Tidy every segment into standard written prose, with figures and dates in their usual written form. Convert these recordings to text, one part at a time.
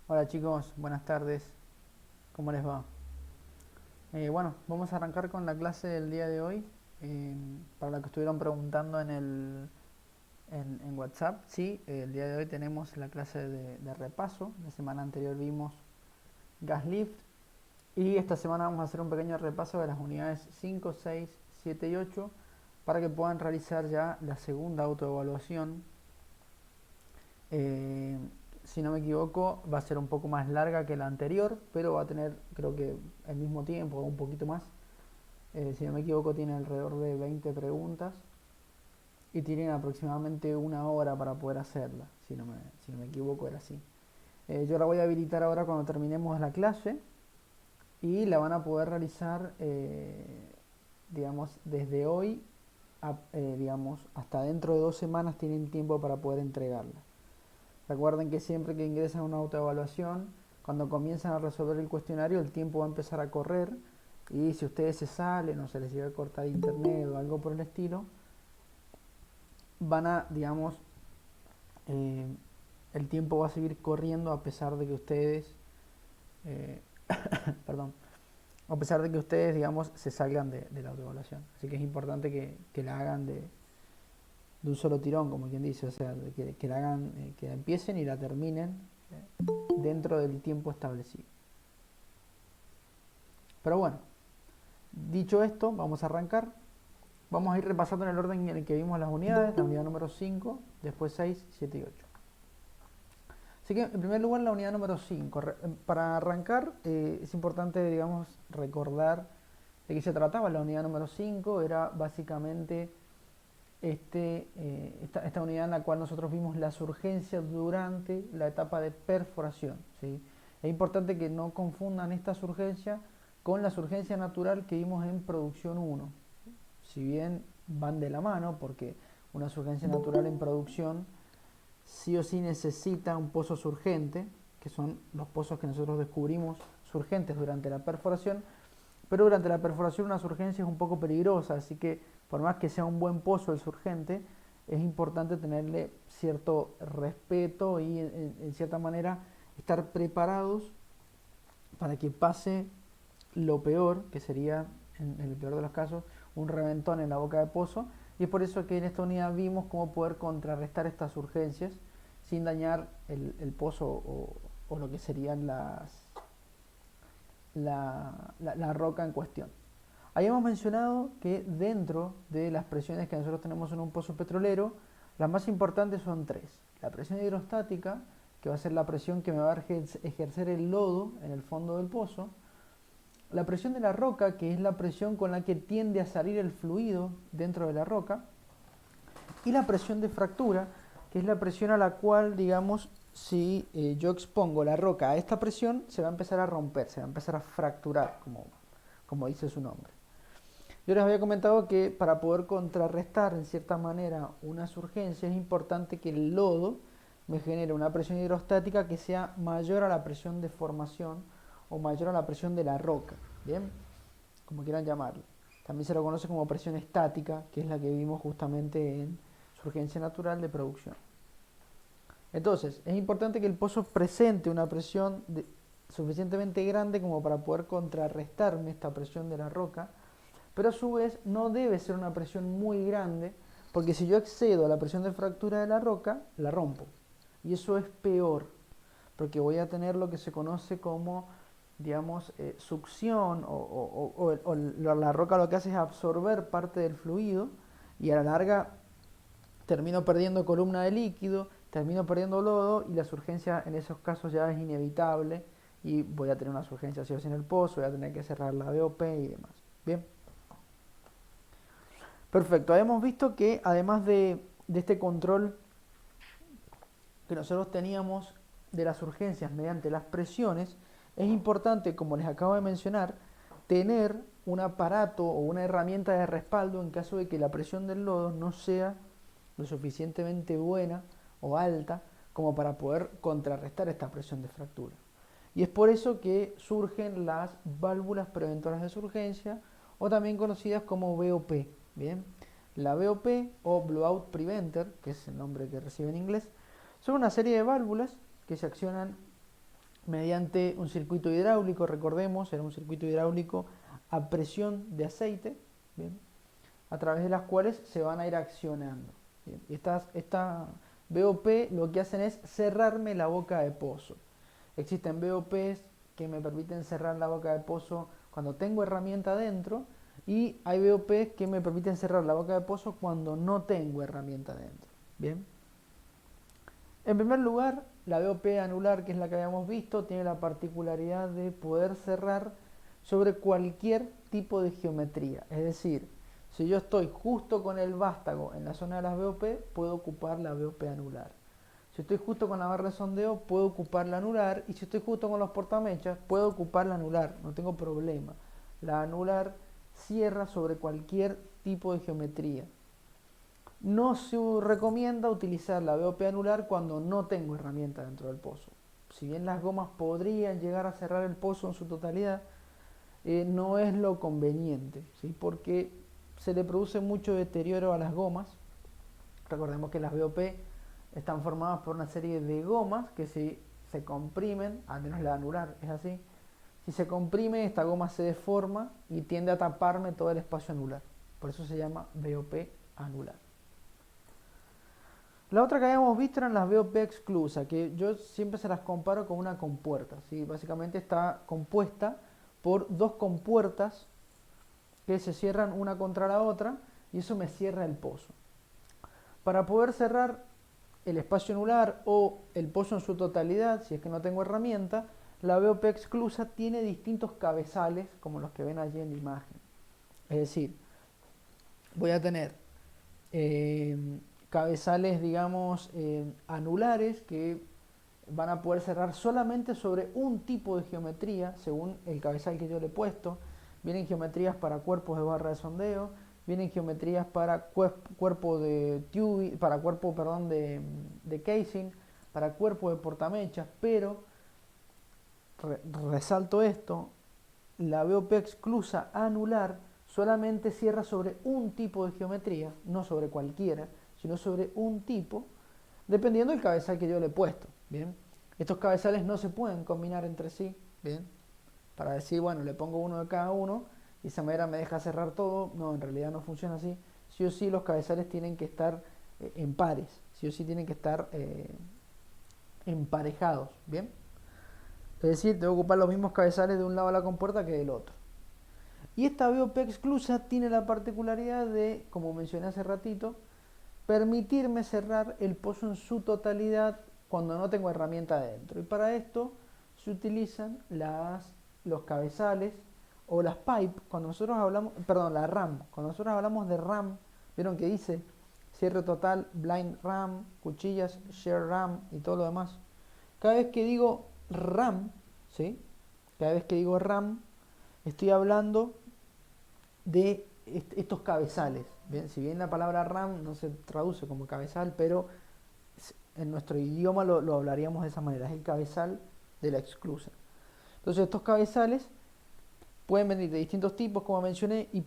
Hola chicos, buenas tardes. ¿Cómo les va? Bueno, vamos a arrancar con la clase del día de hoy. Para la que estuvieron preguntando en WhatsApp, sí, el día de hoy tenemos la clase de repaso. La semana anterior vimos gas lift y esta semana vamos a hacer un pequeño repaso de las unidades 5, 6, 7 y 8 para que puedan realizar ya la segunda autoevaluación. Eh, si no me equivoco, va a ser un poco más larga que la anterior, pero va a tener, creo que, el mismo tiempo o un poquito más. Si no me equivoco, tiene alrededor de 20 preguntas y tienen aproximadamente una hora para poder hacerla. Si no me equivoco, era así. Yo la voy a habilitar ahora cuando terminemos la clase y la van a poder realizar, digamos, desde hoy, digamos, hasta dentro de 2 semanas tienen tiempo para poder entregarla. Recuerden que siempre que ingresan a una autoevaluación, cuando comienzan a resolver el cuestionario, el tiempo va a empezar a correr y si ustedes se salen o se les llega a cortar internet o algo por el estilo, van a, digamos, eh, el tiempo va a seguir corriendo a pesar de que ustedes, eh, perdón, a pesar de que ustedes, digamos, se salgan de la autoevaluación. Así que es importante que la hagan de un solo tirón, como quien dice, o sea, que la hagan, que la empiecen y la terminen dentro del tiempo establecido. Pero bueno, dicho esto, vamos a arrancar. Vamos a ir repasando en el orden en el que vimos las unidades, la unidad número 5, después 6, 7 y 8. Así que en primer lugar la unidad número 5. Para arrancar es importante, digamos, recordar de qué se trataba la unidad número 5. Era básicamente esta unidad en la cual nosotros vimos las urgencias durante la etapa de perforación, ¿sí? Es importante que no confundan estas urgencias con las urgencias naturales que vimos en producción 1. Si bien van de la mano, porque una surgencia natural en producción sí o sí necesita un pozo surgente, que son los pozos que nosotros descubrimos surgentes durante la perforación, pero durante la perforación una surgencia es un poco peligrosa, así que por más que sea un buen pozo el surgente, es importante tenerle cierto respeto y en cierta manera estar preparados para que pase lo peor, que sería, en el peor de los casos, un reventón en la boca de pozo. Y es por eso que en esta unidad vimos cómo poder contrarrestar estas urgencias sin dañar el pozo o lo que serían la roca en cuestión. Habíamos mencionado que dentro de las presiones que nosotros tenemos en un pozo petrolero, las más importantes son tres. La presión hidrostática, que va a ser la presión que me va a ejercer el lodo en el fondo del pozo. La presión de la roca, que es la presión con la que tiende a salir el fluido dentro de la roca. Y la presión de fractura, que es la presión a la cual, digamos, si yo expongo la roca a esta presión, se va a empezar a romper, se va a empezar a fracturar, como dice su nombre. Yo les había comentado que para poder contrarrestar en cierta manera una surgencia es importante que el lodo me genere una presión hidrostática que sea mayor a la presión de formación o mayor a la presión de la roca, ¿bien? Como quieran llamarlo. También se lo conoce como presión estática, que es la que vimos justamente en surgencia natural de producción. Entonces, es importante que el pozo presente una presión suficientemente grande como para poder contrarrestarme esta presión de la roca, pero a su vez no debe ser una presión muy grande, porque si yo excedo a la presión de fractura de la roca, la rompo. Y eso es peor, porque voy a tener lo que se conoce como, digamos, succión, o la roca lo que hace es absorber parte del fluido, y a la larga termino perdiendo columna de líquido, termino perdiendo lodo, y la surgencia en esos casos ya es inevitable, y voy a tener una surgencia así o así en el pozo, voy a tener que cerrar la BOP y demás. Bien. Perfecto, habíamos visto que además de este control que nosotros teníamos de las urgencias mediante las presiones, es importante, como les acabo de mencionar, tener un aparato o una herramienta de respaldo en caso de que la presión del lodo no sea lo suficientemente buena o alta como para poder contrarrestar esta presión de fractura. Y es por eso que surgen las válvulas preventoras de surgencia o también conocidas como BOP. Bien, la BOP o Blowout Preventer, que es el nombre que recibe en inglés, son una serie de válvulas que se accionan mediante un circuito hidráulico, recordemos, era un circuito hidráulico a presión de aceite, ¿bien? A través de las cuales se van a ir accionando. ¿Bien? Y esta BOP lo que hacen es cerrarme la boca de pozo. Existen BOPs que me permiten cerrar la boca de pozo cuando tengo herramienta dentro, y hay BOPs que me permiten cerrar la boca de pozo cuando no tengo herramienta dentro. Bien. En primer lugar, la BOP anular, que es la que habíamos visto, tiene la particularidad de poder cerrar sobre cualquier tipo de geometría. Es decir, si yo estoy justo con el vástago en la zona de las BOP, puedo ocupar la BOP anular. Si estoy justo con la barra de sondeo, puedo ocupar la anular. Y si estoy justo con los portamechas, puedo ocupar la anular. No tengo problema. La anular cierra sobre cualquier tipo de geometría. No se recomienda utilizar la BOP anular cuando no tengo herramienta dentro del pozo. Si bien las gomas podrían llegar a cerrar el pozo en su totalidad, no es lo conveniente, ¿sí? Porque se le produce mucho deterioro a las gomas. Recordemos que las BOP están formadas por una serie de gomas que si se comprimen, al menos la anular es así, si se comprime esta goma se deforma y tiende a taparme todo el espacio anular. Por eso se llama BOP anular. La otra que habíamos visto eran las BOP exclusa, que yo siempre se las comparo con una compuerta, ¿sí? Básicamente está compuesta por dos compuertas que se cierran una contra la otra y eso me cierra el pozo. Para poder cerrar el espacio anular o el pozo en su totalidad, si es que no tengo herramienta, la BOP exclusa tiene distintos cabezales como los que ven allí en la imagen. Es decir, voy a tener cabezales, digamos, anulares que van a poder cerrar solamente sobre un tipo de geometría según el cabezal que yo le he puesto. Vienen geometrías para cuerpos de barra de sondeo, vienen geometrías para cuerpo de tubing, para cuerpo, perdón, de casing, para cuerpo de portamechas, pero resalto esto, la BOP exclusa anular solamente cierra sobre un tipo de geometría, no sobre cualquiera, sino sobre un tipo, dependiendo del cabezal que yo le he puesto. Bien, estos cabezales no se pueden combinar entre sí, bien, para decir, bueno, le pongo uno de cada uno y esa manera me deja cerrar todo. No, en realidad no funciona así. Sí o sí los cabezales tienen que estar en pares, sí o sí tienen que estar emparejados, bien. Es decir, tengo que ocupar los mismos cabezales de un lado de la compuerta que del otro. Y esta BOP exclusa tiene la particularidad de, como mencioné hace ratito, permitirme cerrar el pozo en su totalidad cuando no tengo herramienta adentro. Y para esto se utilizan los cabezales o las pipe. Cuando nosotros hablamos, perdón, la RAM. Cuando nosotros hablamos de RAM, vieron que dice cierre total, blind RAM, cuchillas, share RAM y todo lo demás. Cada vez que digo RAM, ¿sí? Cada vez que digo RAM, estoy hablando de estos cabezales. Bien, si bien la palabra RAM no se traduce como cabezal, pero en nuestro idioma lo hablaríamos de esa manera, es el cabezal de la exclusa. Entonces estos cabezales pueden venir de distintos tipos, como mencioné, y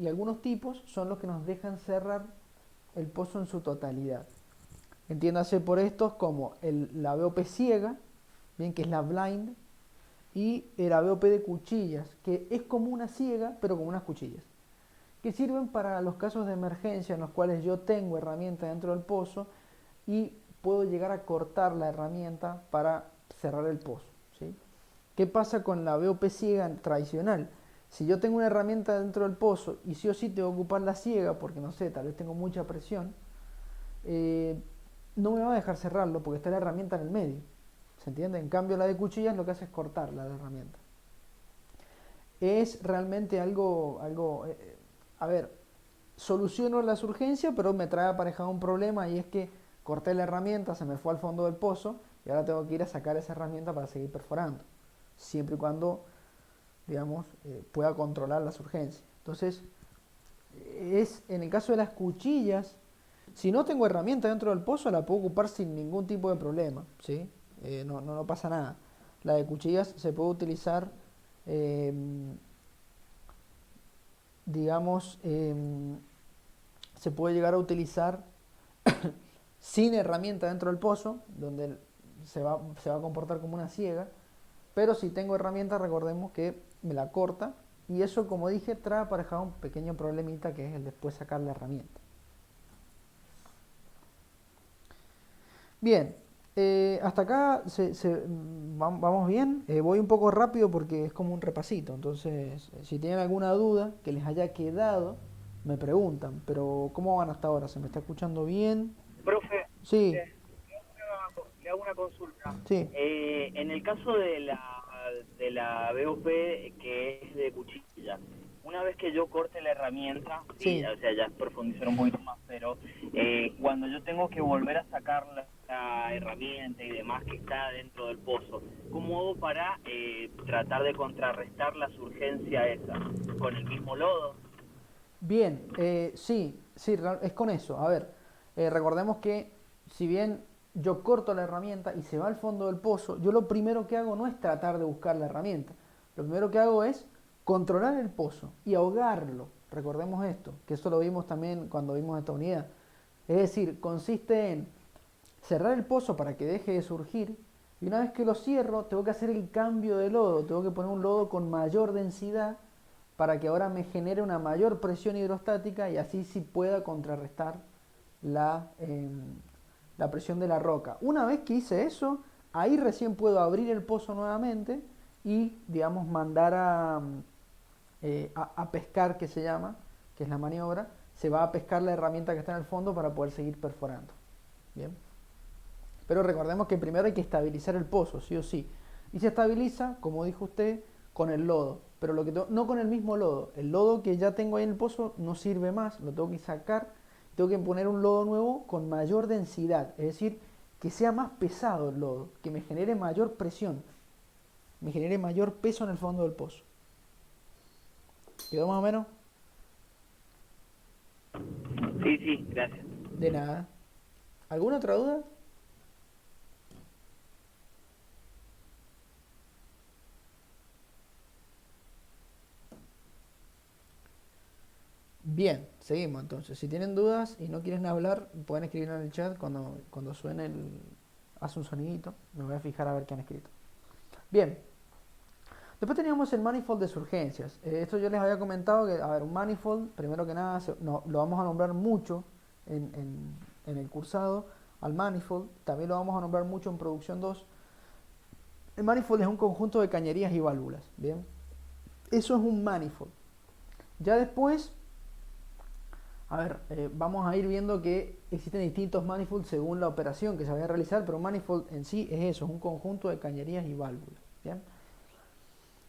algunos tipos son los que nos dejan cerrar el pozo en su totalidad. Entiéndase por estos como la BOP ciega, bien, que es la blind, y la BOP de cuchillas, que es como una ciega, pero con unas cuchillas, que sirven para los casos de emergencia en los cuales yo tengo herramienta dentro del pozo y puedo llegar a cortar la herramienta para cerrar el pozo, ¿sí? ¿Qué pasa con la BOP ciega tradicional? Si yo tengo una herramienta dentro del pozo y sí o sí tengo que ocupar la ciega, porque no sé, tal vez tengo mucha presión, no me va a dejar cerrarlo porque está la herramienta en el medio. ¿Se entiende? En cambio la de cuchillas lo que hace es cortar la herramienta. Es realmente algo a ver, soluciono las urgencias, pero me trae aparejado un problema, y es que corté la herramienta, se me fue al fondo del pozo y ahora tengo que ir a sacar esa herramienta para seguir perforando, siempre y cuando, digamos, pueda controlar las urgencias. Entonces, en el caso de las cuchillas, si no tengo herramienta dentro del pozo, la puedo ocupar sin ningún tipo de problema, ¿sí? No pasa nada. La de cuchillas se puede utilizar, digamos, se puede llegar a utilizar sin herramienta dentro del pozo, donde se va a comportar como una ciega, Pero si tengo herramienta, recordemos que me la corta. Y eso, como dije, trae aparejado un pequeño problemita que es el después sacar la herramienta. Bien, hasta acá vamos bien. Voy un poco rápido porque es como un repasito. Entonces, si tienen alguna duda que les haya quedado, me preguntan. Pero, ¿cómo van hasta ahora? ¿Se me está escuchando bien? Profe, Sí, le hago una consulta. sí, En el caso de la BOP que es de cuchilla, una vez que yo corte la herramienta, sí, sí. o sea, ya profundizar un poquito más, pero cuando yo tengo que volver a sacar la herramienta y demás que está dentro del pozo, ¿cómo hago para tratar de contrarrestar la surgencia esa? ¿Con el mismo lodo? Bien, sí, sí, es con eso. A ver, recordemos que si bien yo corto la herramienta y se va al fondo del pozo, yo lo primero que hago no es tratar de buscar la herramienta. Lo primero que hago es controlar el pozo y ahogarlo. Recordemos esto, que eso lo vimos también cuando vimos esta unidad. Es decir, consiste en cerrar el pozo para que deje de surgir y una vez que lo cierro tengo que hacer el cambio de lodo, tengo que poner un lodo con mayor densidad para que ahora me genere una mayor presión hidrostática y así sí pueda contrarrestar la presión de la roca. Una vez que hice eso, ahí recién puedo abrir el pozo nuevamente y, digamos, mandar a pescar, que se llama, que es la maniobra, se va a pescar la herramienta que está en el fondo para poder seguir perforando. Bien. Pero recordemos que primero hay que estabilizar el pozo, sí o sí. Y se estabiliza, como dijo usted, con el lodo. Pero no con el mismo lodo. El lodo que ya tengo ahí en el pozo no sirve más, lo tengo que sacar. Tengo que poner un lodo nuevo con mayor densidad. Es decir, que sea más pesado el lodo, que me genere mayor presión, me genere mayor peso en el fondo del pozo. ¿Quedó más o menos? Sí, sí, gracias. De nada. ¿Alguna otra duda? Bien, seguimos entonces. Si tienen dudas y no quieren hablar, pueden escribirlo en el chat cuando suene hace un sonidito. Me voy a fijar a ver qué han escrito. Bien, después teníamos el manifold de surgencias. Esto yo les había comentado que, a ver, un manifold, primero que nada, no, lo vamos a nombrar mucho en el cursado al manifold. También lo vamos a nombrar mucho en producción 2. El manifold es un conjunto de cañerías y válvulas. Bien, eso es un manifold. Ya después a ver, vamos a ir viendo que existen distintos manifolds según la operación que se vaya a realizar, pero un manifold en sí es eso, es un conjunto de cañerías y válvulas. ¿Bien?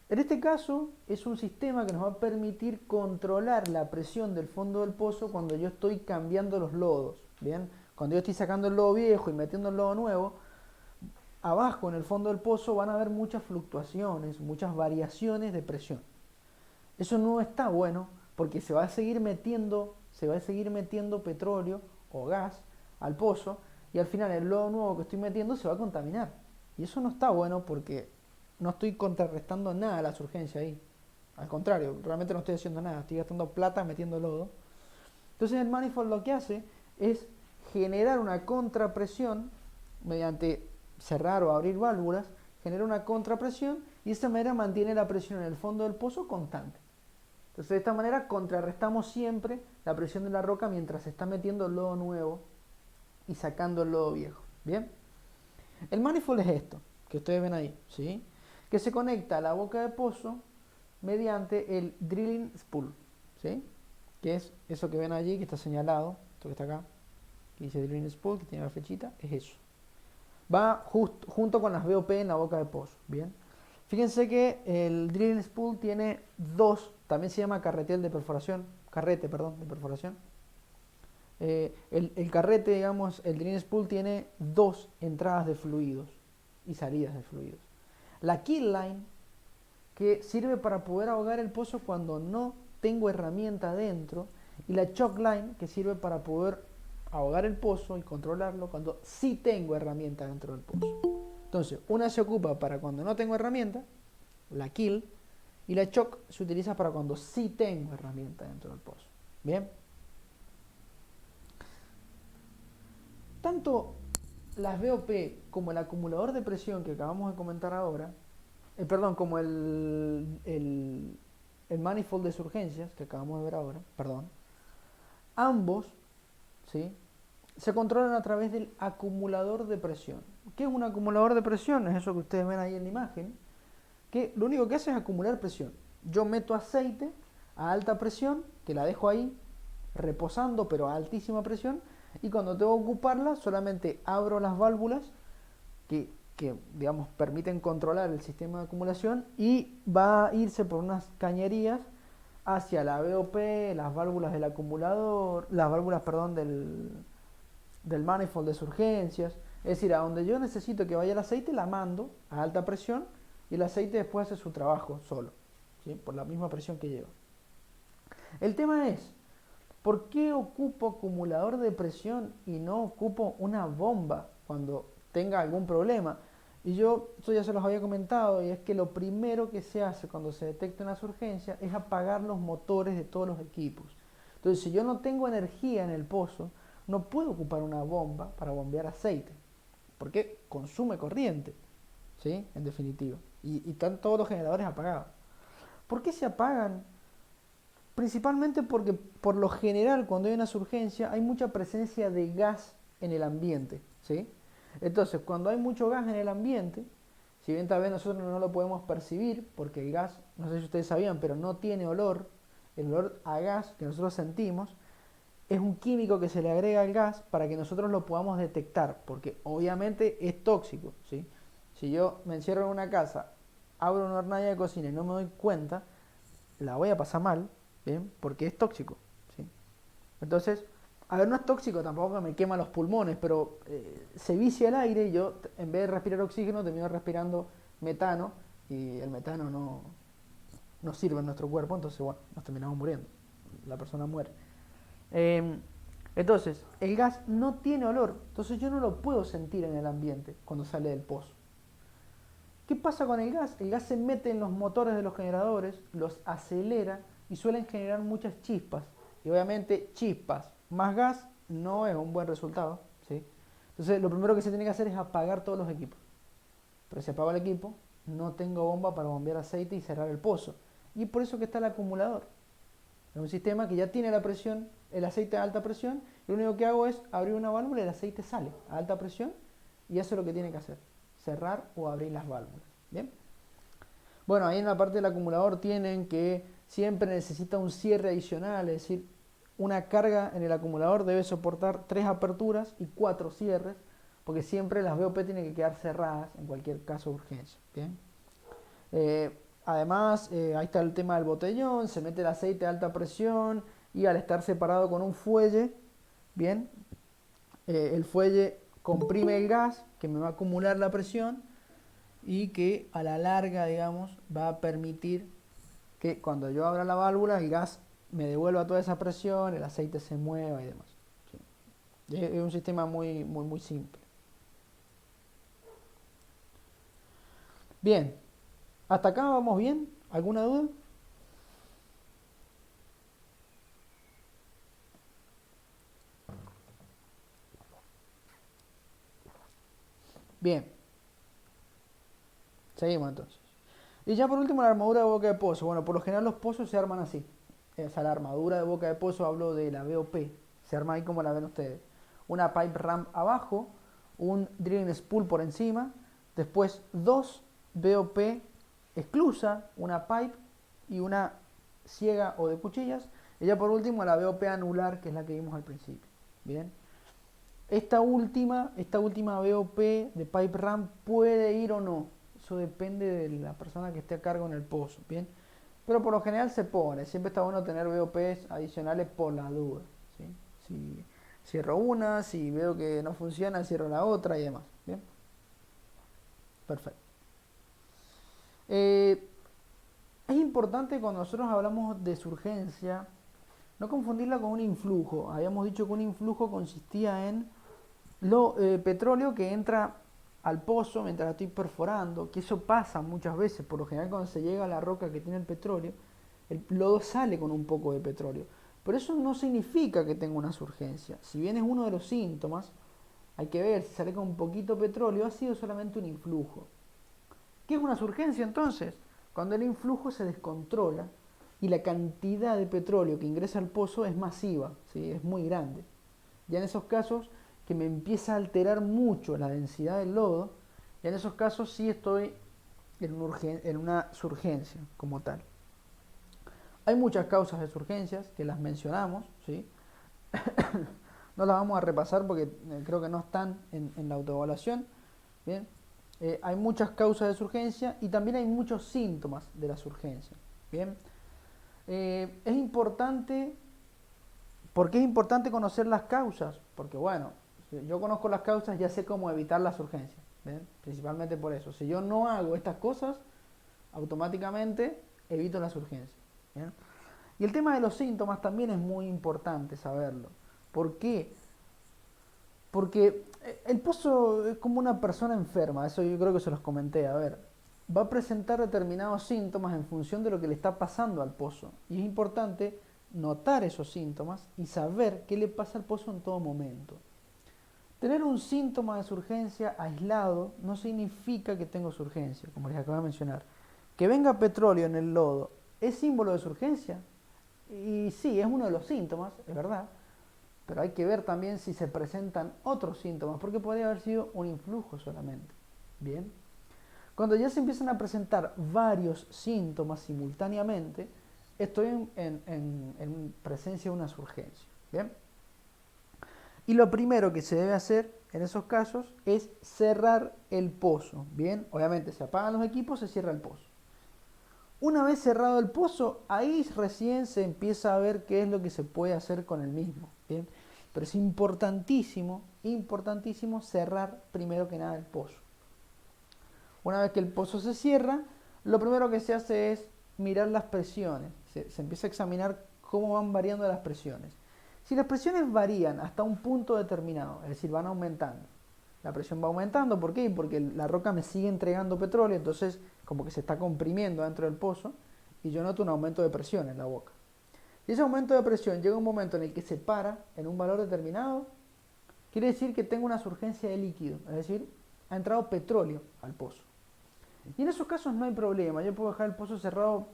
En este caso es un sistema que nos va a permitir controlar la presión del fondo del pozo cuando yo estoy cambiando los lodos. ¿Bien? Cuando yo estoy sacando el lodo viejo y metiendo el lodo nuevo, abajo en el fondo del pozo van a haber muchas fluctuaciones, muchas variaciones de presión. Eso no está bueno porque se va a seguir metiendo petróleo o gas al pozo y al final el lodo nuevo que estoy metiendo se va a contaminar. Y eso no está bueno porque no estoy contrarrestando nada a la surgencia ahí. Al contrario, realmente no estoy haciendo nada, estoy gastando plata metiendo lodo. Entonces el manifold lo que hace es generar una contrapresión mediante cerrar o abrir válvulas, genera una contrapresión y de esta manera mantiene la presión en el fondo del pozo constante. Entonces de esta manera contrarrestamos siempre la presión de la roca mientras se está metiendo el lodo nuevo y sacando el lodo viejo. ¿Bien? El manifold es esto, que ustedes ven ahí, ¿sí? Que se conecta a la boca de pozo mediante el drilling spool, ¿sí? Que es eso que ven allí, que está señalado, esto que está acá, que dice drilling spool, que tiene la flechita, es eso. Va junto con las BOP en la boca de pozo, ¿bien? Fíjense que el drilling spool tiene dos, también se llama carretel de perforación, carrete, perdón, de perforación. El carrete, digamos, el drilling spool tiene dos entradas de fluidos y salidas de fluidos. La kill line, que sirve para poder ahogar el pozo cuando no tengo herramienta dentro, y la choke line, que sirve para poder ahogar el pozo y controlarlo cuando sí tengo herramienta dentro del pozo. Entonces, una se ocupa para cuando no tengo herramienta, la kill, y la choke se utiliza para cuando sí tengo herramienta dentro del pozo. Bien. Tanto las BOP como el acumulador de presión que acabamos de comentar ahora perdón, como el manifold de surgencias que acabamos de ver ahora, perdón, ambos, ¿sí?, se controlan a través del acumulador de presión. ¿Qué es un acumulador de presión? Es eso que ustedes ven ahí en la imagen, que lo único que hace es acumular presión. Yo meto aceite a alta presión, que la dejo ahí reposando, pero a altísima presión, y cuando tengo que ocuparla, solamente abro las válvulas que digamos, permiten controlar el sistema de acumulación y va a irse por unas cañerías hacia la BOP, las válvulas del acumulador, las válvulas, perdón, del manifold de surgencias. Es decir, a donde yo necesito que vaya el aceite, la mando a alta presión y el aceite después hace su trabajo solo, ¿sí?, por la misma presión que lleva. El tema es, ¿por qué ocupo acumulador de presión y no ocupo una bomba cuando tenga algún problema? Y esto ya se los había comentado, y es que lo primero que se hace cuando se detecta una surgencia es apagar los motores de todos los equipos. Entonces, si yo no tengo energía en el pozo, no puedo ocupar una bomba para bombear aceite, porque consume corriente, ¿sí?, en definitiva. Y están todos los generadores apagados. ¿Por qué se apagan? Principalmente porque por lo general cuando hay una surgencia hay mucha presencia de gas en el ambiente, ¿sí? Entonces, cuando hay mucho gas en el ambiente, si bien tal vez nosotros no lo podemos percibir, porque el gas, no sé si ustedes sabían, pero no tiene olor, el olor a gas que nosotros sentimos es un químico que se le agrega al gas para que nosotros lo podamos detectar, porque obviamente es tóxico, ¿sí? Si yo me encierro en una casa, abro una hornalla de cocina y no me doy cuenta, la voy a pasar mal, ¿bien?, porque es tóxico, ¿sí? Entonces, a ver, no es tóxico, tampoco me quema los pulmones, pero se vicia el aire y yo, en vez de respirar oxígeno, termino respirando metano, y el metano no sirve en nuestro cuerpo, entonces, bueno, nos terminamos muriendo, la persona muere. Entonces, el gas no tiene olor, entonces yo no lo puedo sentir en el ambiente cuando sale del pozo. ¿Qué pasa con el gas? El gas se mete en los motores de los generadores, los acelera y suelen generar muchas chispas. Y obviamente chispas más gas no es un buen resultado, ¿sí? Entonces lo primero que se tiene que hacer es apagar todos los equipos. Pero si apago el equipo, no tengo bomba para bombear aceite y cerrar el pozo. Y por eso que está el acumulador. Es un sistema que ya tiene la presión, el aceite a alta presión, y lo único que hago es abrir una válvula y el aceite sale a alta presión y eso es lo que tiene que hacer, cerrar o abrir las válvulas. ¿Bien? Bueno, ahí en la parte del acumulador tienen que siempre necesita un cierre adicional, es decir, una carga en el acumulador debe soportar 3 aperturas y 4 cierres, porque siempre las BOP tienen que quedar cerradas en cualquier caso de urgencia. ¿Bien? Además, ahí está el tema del botellón, se mete el aceite a alta presión y al estar separado con un fuelle, ¿bien? El fuelle comprime el gas que me va a acumular la presión y que a la larga, digamos, va a permitir que cuando yo abra la válvula el gas me devuelva toda esa presión, el aceite se mueva y demás. ¿Sí? Es un sistema muy simple. Bien, ¿hasta acá vamos bien? ¿Alguna duda? Bien, seguimos entonces. Y ya por último la armadura de boca de pozo. Bueno, por lo general los pozos se arman así. O sea, la armadura de boca de pozo, hablo de la BOP. Se arma ahí como la ven ustedes. Una pipe ramp abajo, un drilling spool por encima, después dos BOP esclusa, una pipe y una ciega o de cuchillas. Y ya por último la BOP anular, que es la que vimos al principio. Bien. Esta última BOP de pipe ramp puede ir o no. Eso depende de la persona que esté a cargo en el pozo, ¿bien? Pero por lo general se pone. Siempre está bueno tener BOPs adicionales por la duda, ¿sí? Si cierro una, si veo que no funciona, cierro la otra y demás, ¿bien? Perfecto. Es importante cuando nosotros hablamos de surgencia no confundirla con un influjo. Habíamos dicho que un influjo consistía en petróleo que entra al pozo mientras la estoy perforando, que eso pasa muchas veces. Por lo general cuando se llega a la roca que tiene el petróleo, el lodo sale con un poco de petróleo, pero eso no significa que tenga una surgencia. Si bien es uno de los síntomas, hay que ver si sale con un poquito de petróleo, ha sido solamente un influjo. ¿Qué es una surgencia entonces? Cuando el influjo se descontrola y la cantidad de petróleo que ingresa al pozo es masiva, ¿sí? Es muy grande. Ya en esos casos que me empieza a alterar mucho la densidad del lodo, ya en esos casos sí estoy en una surgencia como tal. Hay muchas causas de surgencias que las mencionamos, ¿sí? No las vamos a repasar porque creo que no están en la autoevaluación. Bien, hay muchas causas de surgencia y también hay muchos síntomas de la surgencia. Bien, es importante, ¿por qué es importante conocer las causas? Porque bueno, si yo conozco las causas, ya sé cómo evitar las urgencias. ¿Bien? Principalmente por eso. Si yo no hago estas cosas, automáticamente evito las urgencias. ¿Bien? Y el tema de los síntomas también es muy importante saberlo. ¿Por qué? Porque el pozo es como una persona enferma, eso yo creo que se los comenté. A ver, va a presentar determinados síntomas en función de lo que le está pasando al pozo. Y es importante notar esos síntomas y saber qué le pasa al pozo en todo momento. Tener un síntoma de surgencia aislado no significa que tengo surgencia, como les acabo de mencionar. Que venga petróleo en el lodo, ¿es símbolo de surgencia? Y sí, es uno de los síntomas, es verdad, pero hay que ver también si se presentan otros síntomas, porque podría haber sido un influjo solamente. Bien, cuando ya se empiezan a presentar varios síntomas simultáneamente, estoy en presencia de una surgencia. Bien, y lo primero que se debe hacer en esos casos es cerrar el pozo. Bien, obviamente se apagan los equipos, se cierra el pozo. Una vez cerrado el pozo, ahí recién se empieza a ver qué es lo que se puede hacer con el mismo. ¿Bien? Pero es importantísimo, importantísimo cerrar primero que nada el pozo. Una vez que el pozo se cierra, lo primero que se hace es mirar las presiones. Se empieza a examinar cómo van variando las presiones. Si las presiones varían hasta un punto determinado, es decir, van aumentando, la presión va aumentando, ¿por qué? Porque la roca me sigue entregando petróleo, entonces como que se está comprimiendo dentro del pozo y yo noto un aumento de presión en la boca. Si ese aumento de presión llega a un momento en el que se para en un valor determinado, quiere decir que tengo una surgencia de líquido, es decir, ha entrado petróleo al pozo. Y en esos casos no hay problema, yo puedo dejar el pozo cerrado,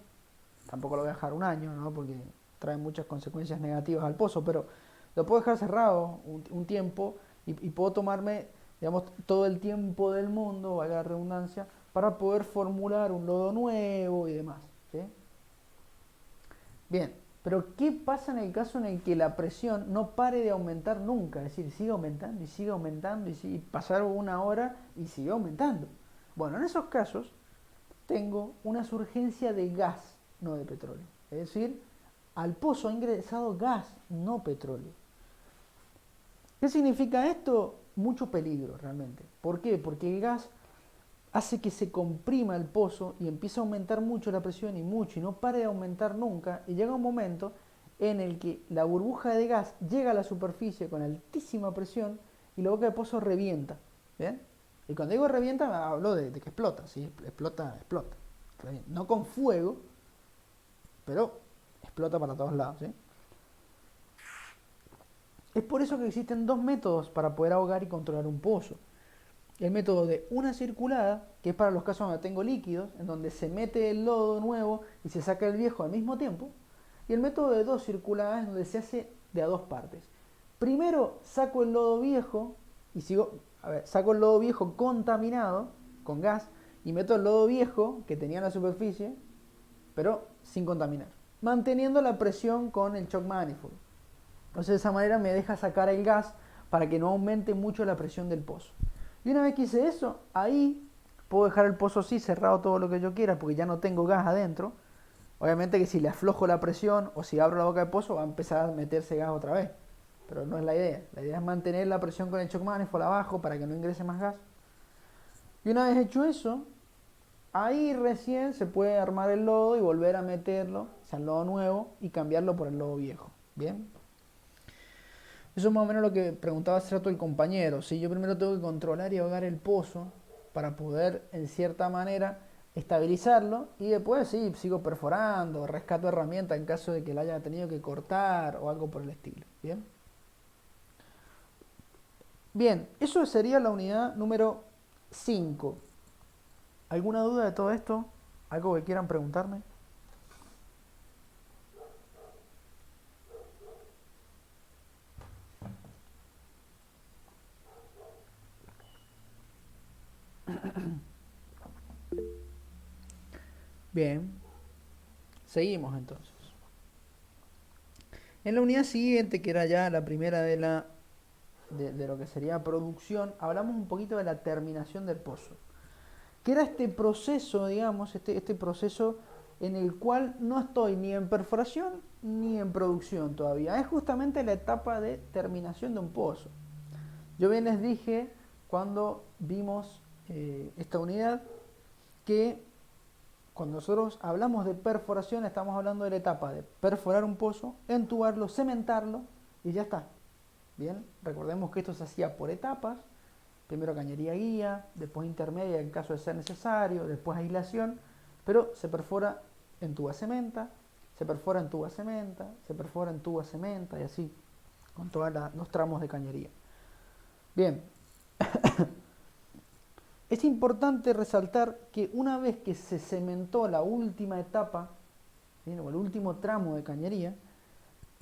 tampoco lo voy a dejar un año, ¿no? Porque trae muchas consecuencias negativas al pozo, pero lo puedo dejar cerrado un tiempo y puedo tomarme, digamos, todo el tiempo del mundo, valga la redundancia, para poder formular un lodo nuevo y demás. ¿Sí? Bien, pero ¿qué pasa en el caso en el que la presión no pare de aumentar nunca? Es decir, sigue aumentando y sigue aumentando y pasar una hora y sigue aumentando. Bueno, en esos casos tengo una surgencia de gas, no de petróleo. Es decir, al pozo ha ingresado gas, no petróleo. ¿Qué significa esto? Mucho peligro realmente. ¿Por qué? Porque el gas hace que se comprima el pozo y empieza a aumentar mucho la presión y no pare de aumentar nunca y llega un momento en el que la burbuja de gas llega a la superficie con altísima presión y la boca del pozo revienta. ¿Bien? Y cuando digo revienta hablo de que explota, ¿sí? Explota. Revienta. No con fuego, pero explota para todos lados. ¿Sí? Es por eso que existen dos métodos para poder ahogar y controlar un pozo. El método de una circulada, que es para los casos donde tengo líquidos, en donde se mete el lodo nuevo y se saca el viejo al mismo tiempo. Y el método de dos circuladas, donde se hace de a dos partes. Primero saco el lodo viejo y saco el lodo viejo contaminado con gas y meto el lodo viejo que tenía en la superficie, pero sin contaminar, manteniendo la presión con el shock manifold. Entonces de esa manera me deja sacar el gas para que no aumente mucho la presión del pozo. Y una vez que hice eso, ahí puedo dejar el pozo así cerrado todo lo que yo quiera porque ya no tengo gas adentro. Obviamente que si le aflojo la presión o si abro la boca del pozo va a empezar a meterse gas otra vez. Pero no es la idea. La idea es mantener la presión con el shock manifold abajo para que no ingrese más gas. Y una vez hecho eso, ahí recién se puede armar el lodo y volver a meterlo, o sea, el lodo nuevo y cambiarlo por el lodo viejo. ¿Bien? Eso es más o menos lo que preguntaba hace rato el compañero. Si yo primero tengo que controlar y ahogar el pozo para poder, en cierta manera, estabilizarlo y después sí, sigo perforando, rescato herramienta en caso de que la haya tenido que cortar o algo por el estilo. ¿Bien? Bien, eso sería la unidad número 5. ¿Alguna duda de todo esto? ¿Algo que quieran preguntarme? Bien, seguimos entonces. En la unidad siguiente, que era ya la primera de lo que sería producción, hablamos un poquito de la terminación del pozo, que era este proceso, digamos, este proceso en el cual no estoy ni en perforación ni en producción todavía. Es justamente la etapa de terminación de un pozo. Yo bien les dije cuando vimos esta unidad que cuando nosotros hablamos de perforación estamos hablando de la etapa de perforar un pozo, entubarlo, cementarlo y ya está. Bien, recordemos que esto se hacía por etapas. Primero cañería guía, después intermedia en caso de ser necesario, después aislación, pero se perfora en tuba cementa, se perfora en tuba cementa, se perfora en tuba cementa y así, con todos los tramos de cañería. Bien, es importante resaltar que una vez que se cementó la última etapa, ¿bien?, o el último tramo de cañería,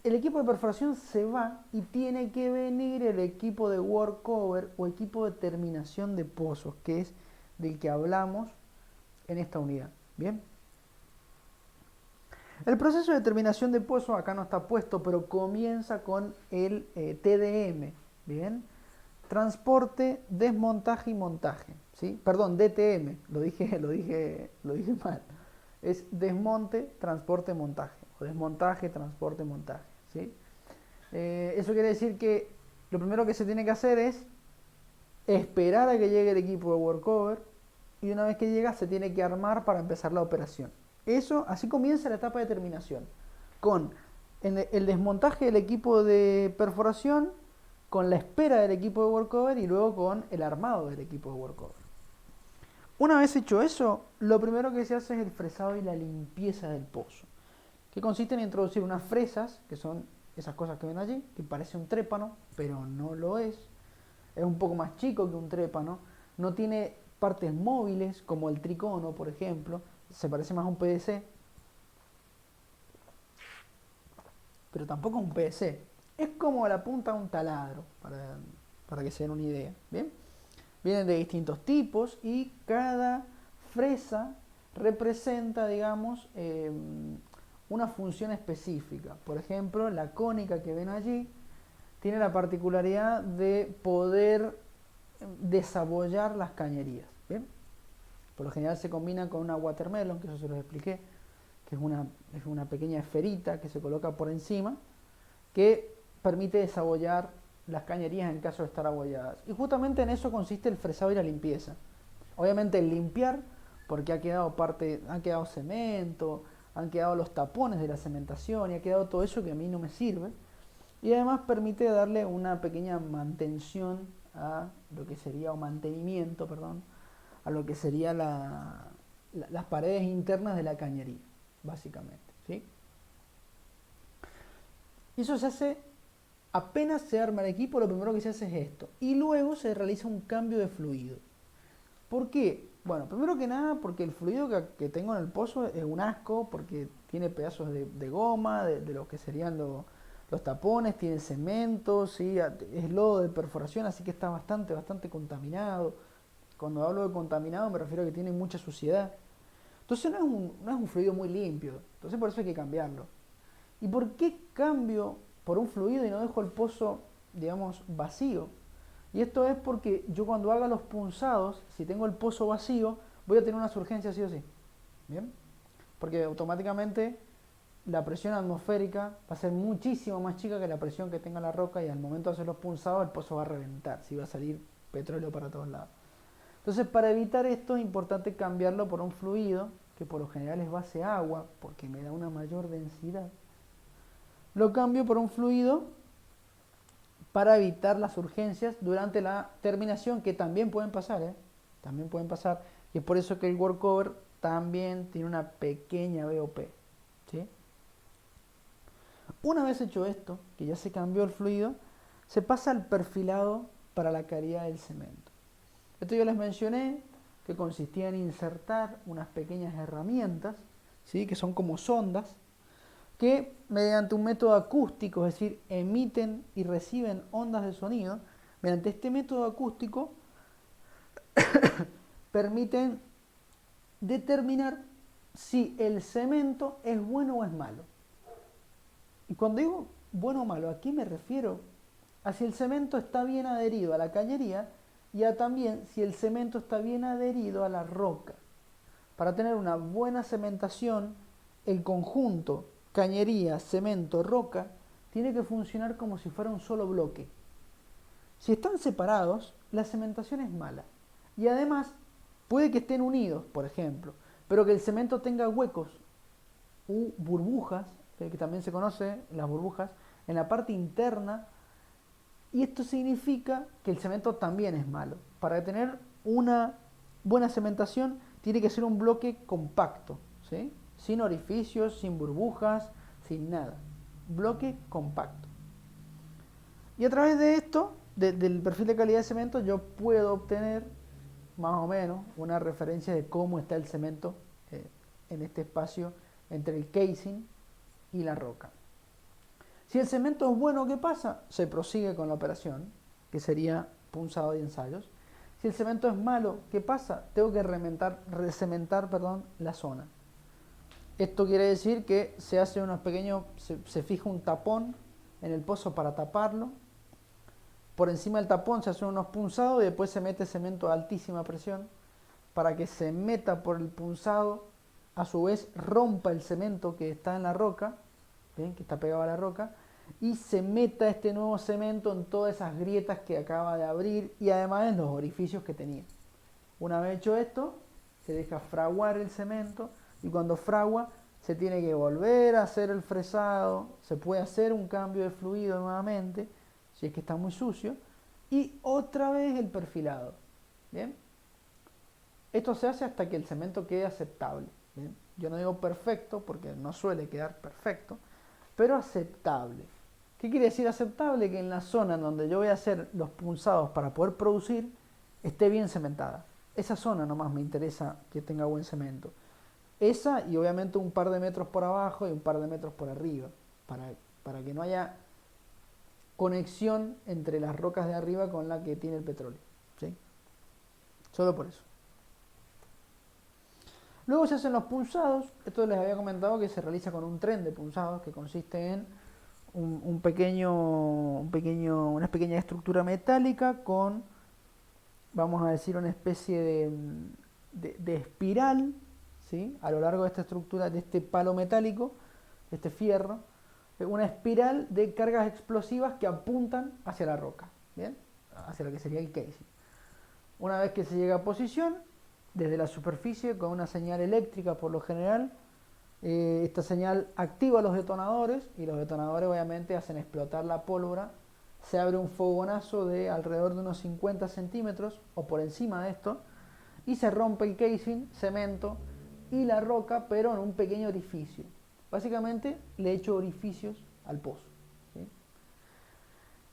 el equipo de perforación se va y tiene que venir el equipo de workover o equipo de terminación de pozos, que es del que hablamos en esta unidad. Bien. El proceso de terminación de pozos acá no está puesto, pero comienza con el TDM. Bien. Transporte, desmontaje y montaje. ¿Sí? Perdón, DTM, lo dije mal. Es desmonte, transporte, montaje. O desmontaje, transporte, montaje. ¿Sí? Eso quiere decir que lo primero que se tiene que hacer es esperar a que llegue el equipo de workover y una vez que llega se tiene que armar para empezar la operación. Eso, así comienza la etapa de terminación, con el desmontaje del equipo de perforación, con la espera del equipo de workover y luego con el armado del equipo de workover. Una vez hecho eso, lo primero que se hace es el fresado y la limpieza del pozo, que consiste en introducir unas fresas, que son esas cosas que ven allí, que parece un trépano, pero no lo es. Es un poco más chico que un trépano, no tiene partes móviles como el tricono, por ejemplo, se parece más a un PVC, pero tampoco es un PVC. Es como la punta de un taladro, para que se den una idea. ¿Bien? Vienen de distintos tipos y cada fresa representa, digamos, una función específica. Por ejemplo, la cónica que ven allí tiene la particularidad de poder desabollar las cañerías. ¿Bien? Por lo general se combina con una watermelon, que eso se los expliqué, que es una pequeña esferita que se coloca por encima, que permite desabollar las cañerías en caso de estar abolladas. Y justamente en eso consiste el fresado y la limpieza. Obviamente el limpiar, porque ha quedado cemento, han quedado los tapones de la cementación y ha quedado todo eso que a mí no me sirve. Y además permite darle una pequeña mantención a lo que sería, o mantenimiento, perdón, a lo que sería las paredes internas de la cañería, básicamente. ¿Sí? Y eso se hace, apenas se arma el equipo, lo primero que se hace es esto. Y luego se realiza un cambio de fluido. ¿Por qué? Bueno, primero que nada porque el fluido que tengo en el pozo es un asco, porque tiene pedazos de goma, de lo que serían los tapones, tiene cemento, ¿sí? Es lodo de perforación, así que está bastante contaminado. Cuando hablo de contaminado me refiero a que tiene mucha suciedad. Entonces no es un fluido muy limpio, entonces por eso hay que cambiarlo. ¿Y por qué cambio por un fluido y no dejo el pozo, digamos, vacío? Y esto es porque yo cuando haga los punzados, si tengo el pozo vacío, voy a tener una surgencia sí o sí. ¿Bien? Porque automáticamente la presión atmosférica va a ser muchísimo más chica que la presión que tenga la roca y al momento de hacer los punzados el pozo va a reventar, si va a salir petróleo para todos lados. Entonces, para evitar esto es importante cambiarlo por un fluido, que por lo general es base agua, porque me da una mayor densidad. Lo cambio por un fluido para evitar las urgencias durante la terminación, que también pueden pasar, también pueden pasar, y es por eso que el workover también tiene una pequeña BOP, ¿sí? Una vez hecho esto, que ya se cambió el fluido, se pasa al perfilado para la calidad del cemento. Esto yo les mencioné, que consistía en insertar unas pequeñas herramientas, ¿sí? Que son como sondas, que mediante un método acústico, es decir, emiten y reciben ondas de sonido, mediante este método acústico permiten determinar si el cemento es bueno o es malo. Y cuando digo bueno o malo, ¿a qué me refiero? A si el cemento está bien adherido a la cañería y a también si el cemento está bien adherido a la roca. Para tener una buena cementación, el conjunto cañería, cemento, roca tiene que funcionar como si fuera un solo bloque. Si están separados, la cementación es mala. Y además, puede que estén unidos, por ejemplo, pero que el cemento tenga huecos u burbujas, que también se conoce las burbujas, en la parte interna. Y esto significa que el cemento también es malo. Para tener una buena cementación, tiene que ser un bloque compacto, ¿sí? Sin orificios, sin burbujas, sin nada. Bloque compacto. Y a través de esto, del perfil de calidad de cemento, yo puedo obtener más o menos una referencia de cómo está el cemento en este espacio entre el casing y la roca. Si el cemento es bueno, ¿qué pasa? Se prosigue con la operación, que sería punzado de ensayos. Si el cemento es malo, ¿qué pasa? Tengo que recementar la zona. Esto quiere decir que se hace unos pequeños, se fija un tapón en el pozo para taparlo. Por encima del tapón se hacen unos punzados y después se mete cemento a altísima presión para que se meta por el punzado, a su vez rompa el cemento que está en la roca, ¿bien? Que está pegado a la roca, y se meta este nuevo cemento en todas esas grietas que acaba de abrir y además en los orificios que tenía. Una vez hecho esto, se deja fraguar el cemento y cuando fragua se tiene que volver a hacer el fresado, se puede hacer un cambio de fluido nuevamente, si es que está muy sucio, y otra vez el perfilado. ¿Bien? Esto se hace hasta que el cemento quede aceptable. ¿Bien? Yo no digo perfecto porque no suele quedar perfecto, pero aceptable. ¿Qué quiere decir aceptable? Que en la zona en donde yo voy a hacer los punzados para poder producir esté bien cementada. Esa zona nomás me interesa que tenga buen cemento. Esa y obviamente un par de metros por abajo y un par de metros por arriba, para que no haya conexión entre las rocas de arriba con la que tiene el petróleo. ¿Sí? Solo por eso. Luego se hacen los punzados. Esto les había comentado que se realiza con un tren de punzados que consiste en una pequeña estructura metálica con, vamos a decir, una especie de espiral, ¿sí? A lo largo de esta estructura, de este palo metálico, de este fierro, una espiral de cargas explosivas que apuntan hacia la roca, ¿bien? Hacia lo que sería el casing. Una vez que se llega a posición, desde la superficie, con una señal eléctrica por lo general, esta señal activa los detonadores y los detonadores obviamente hacen explotar la pólvora. Se abre un fogonazo de alrededor de unos 50 centímetros o por encima de esto y se rompe el casing, cemento y la roca, pero en un pequeño orificio. Básicamente le echo orificios al pozo, ¿sí?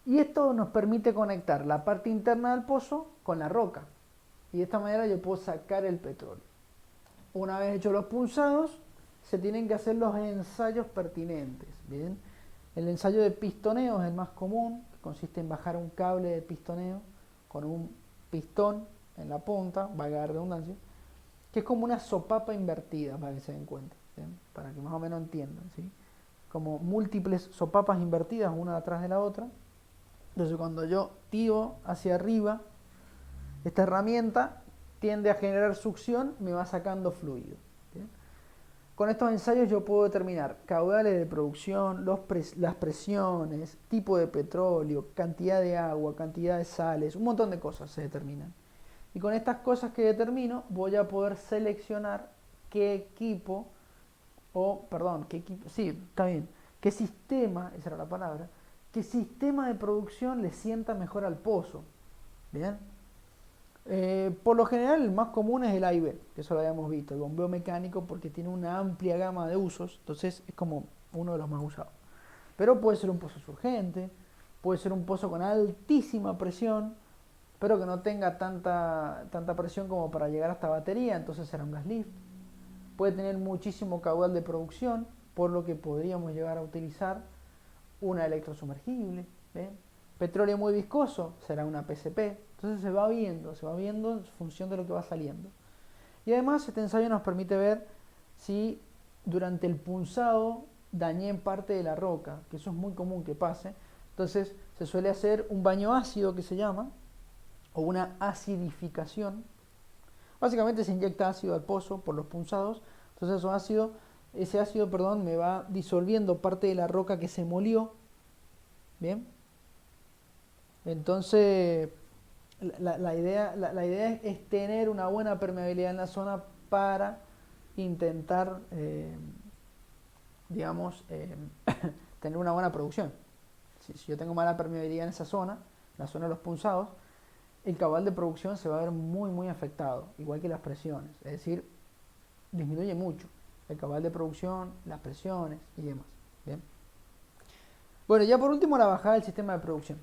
Y esto nos permite conectar la parte interna del pozo con la roca y de esta manera yo puedo sacar el petróleo. Una vez hechos los punzados, se tienen que hacer los ensayos pertinentes. ¿Bien? El ensayo de pistoneo es el más común, que consiste en bajar un cable de pistoneo con un pistón en la punta, valga la redundancia, que es como una sopapa invertida, para que se den cuenta, ¿bien? Para que más o menos entiendan, ¿sí? Como múltiples sopapas invertidas una detrás de la otra. Entonces cuando yo tiro hacia arriba, esta herramienta tiende a generar succión, me va sacando fluido. ¿Bien? Con estos ensayos yo puedo determinar caudales de producción, las presiones, tipo de petróleo, cantidad de agua, cantidad de sales, un montón de cosas se determinan. Y con estas cosas que determino voy a poder seleccionar qué sistema, esa era la palabra, qué sistema de producción le sienta mejor al pozo. ¿Bien? Por lo general el más común es el A y B, que eso lo habíamos visto, el bombeo mecánico, porque tiene una amplia gama de usos, entonces es como uno de los más usados. Pero puede ser un pozo surgente, puede ser un pozo con altísima presión, pero que no tenga tanta presión como para llegar hasta batería, entonces será un gas lift. Puede tener muchísimo caudal de producción, por lo que podríamos llegar a utilizar una electrosumergible. ¿Ven? Petróleo muy viscoso será una PCP. Entonces se va viendo en función de lo que va saliendo. Y además este ensayo nos permite ver si durante el punzado dañé en parte de la roca, que eso es muy común que pase. Entonces se suele hacer un baño ácido que se llama, o una acidificación. Básicamente se inyecta ácido al pozo por los punzados, entonces ese ácido, me va disolviendo parte de la roca que se molió. Bien, entonces la idea es tener una buena permeabilidad en la zona para intentar, digamos, tener una buena producción. Si yo tengo mala permeabilidad en esa zona, la zona de los punzados, el caudal de producción se va a ver muy afectado, igual que las presiones, es decir, disminuye mucho el caudal de producción, las presiones y demás. Bien. Bueno, ya por último la bajada del sistema de producción,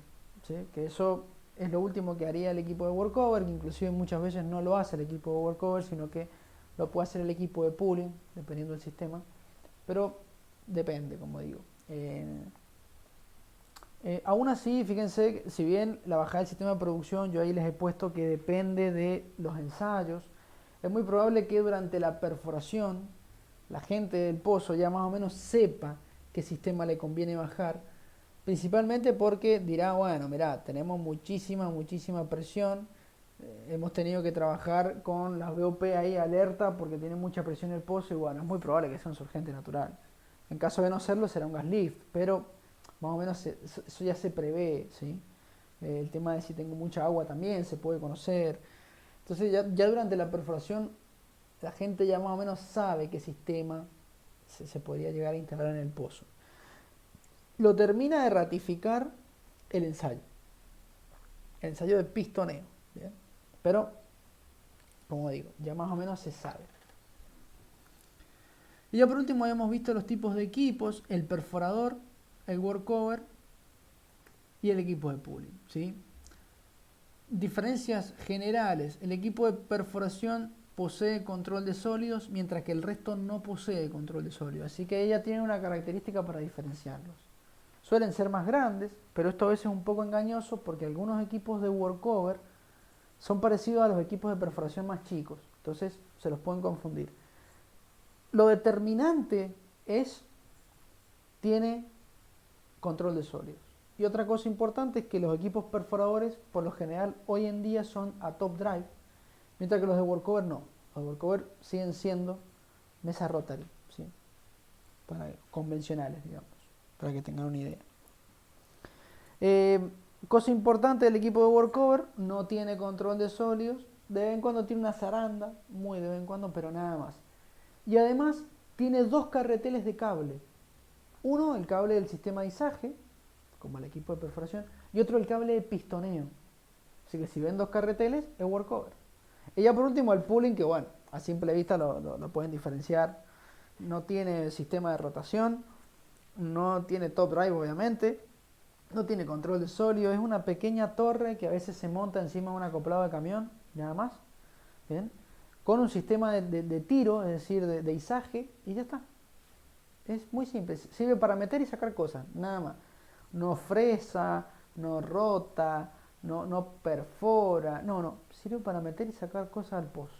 ¿sí? Que eso es lo último que haría el equipo de workover, que inclusive muchas veces no lo hace el equipo de workover, sino que lo puede hacer el equipo de pooling, dependiendo del sistema, pero depende, como digo. Aún así, fíjense, si bien la bajada del sistema de producción, yo ahí les he puesto que depende de los ensayos, es muy probable que durante la perforación la gente del pozo ya más o menos sepa qué sistema le conviene bajar, principalmente porque dirá, bueno, mirá, tenemos muchísima presión, hemos tenido que trabajar con las BOP ahí alerta porque tiene mucha presión el pozo y bueno, es muy probable que sea un surgente natural. En caso de no serlo será un gas lift, pero más o menos eso ya se prevé, ¿sí? El tema de si tengo mucha agua también se puede conocer. Entonces ya durante la perforación la gente ya más o menos sabe qué sistema se podría llegar a instalar en el pozo. Lo termina de ratificar el ensayo de pistoneo, ¿bien? Pero, como digo, ya más o menos se sabe. Y ya por último habíamos visto los tipos de equipos, el perforador, el workover y el equipo de pooling, ¿sí? Diferencias generales: el equipo de perforación posee control de sólidos, mientras que el resto no posee control de sólidos, así que ella tiene una característica para diferenciarlos. Suelen ser más grandes, pero esto a veces es un poco engañoso porque algunos equipos de workover son parecidos a los equipos de perforación más chicos, entonces se los pueden confundir. Lo determinante es, tiene control de sólidos. Y otra cosa importante es que los equipos perforadores, por lo general, hoy en día son a top drive, mientras que los de workover no. Los de workover siguen siendo mesa rotary, ¿sí? Convencionales, digamos, para que tengan una idea. Cosa importante del equipo de workover, no tiene control de sólidos, de vez en cuando tiene una zaranda, muy de vez en cuando, pero nada más. Y además tiene dos carreteles de cable. Uno, el cable del sistema de izaje, como el equipo de perforación, y otro el cable de pistoneo. Así que si ven dos carreteles, es workover. Y ya por último el pooling, que bueno, a simple vista lo pueden diferenciar. No tiene sistema de rotación, no tiene top drive obviamente, no tiene control de sólido, es una pequeña torre que a veces se monta encima de un acoplado de camión, nada más, ¿bien? Con un sistema de tiro, es decir, de izaje, y ya está. Es muy simple, sirve para meter y sacar cosas, nada más. No fresa, no rota, no perfora, no, sirve para meter y sacar cosas al pozo.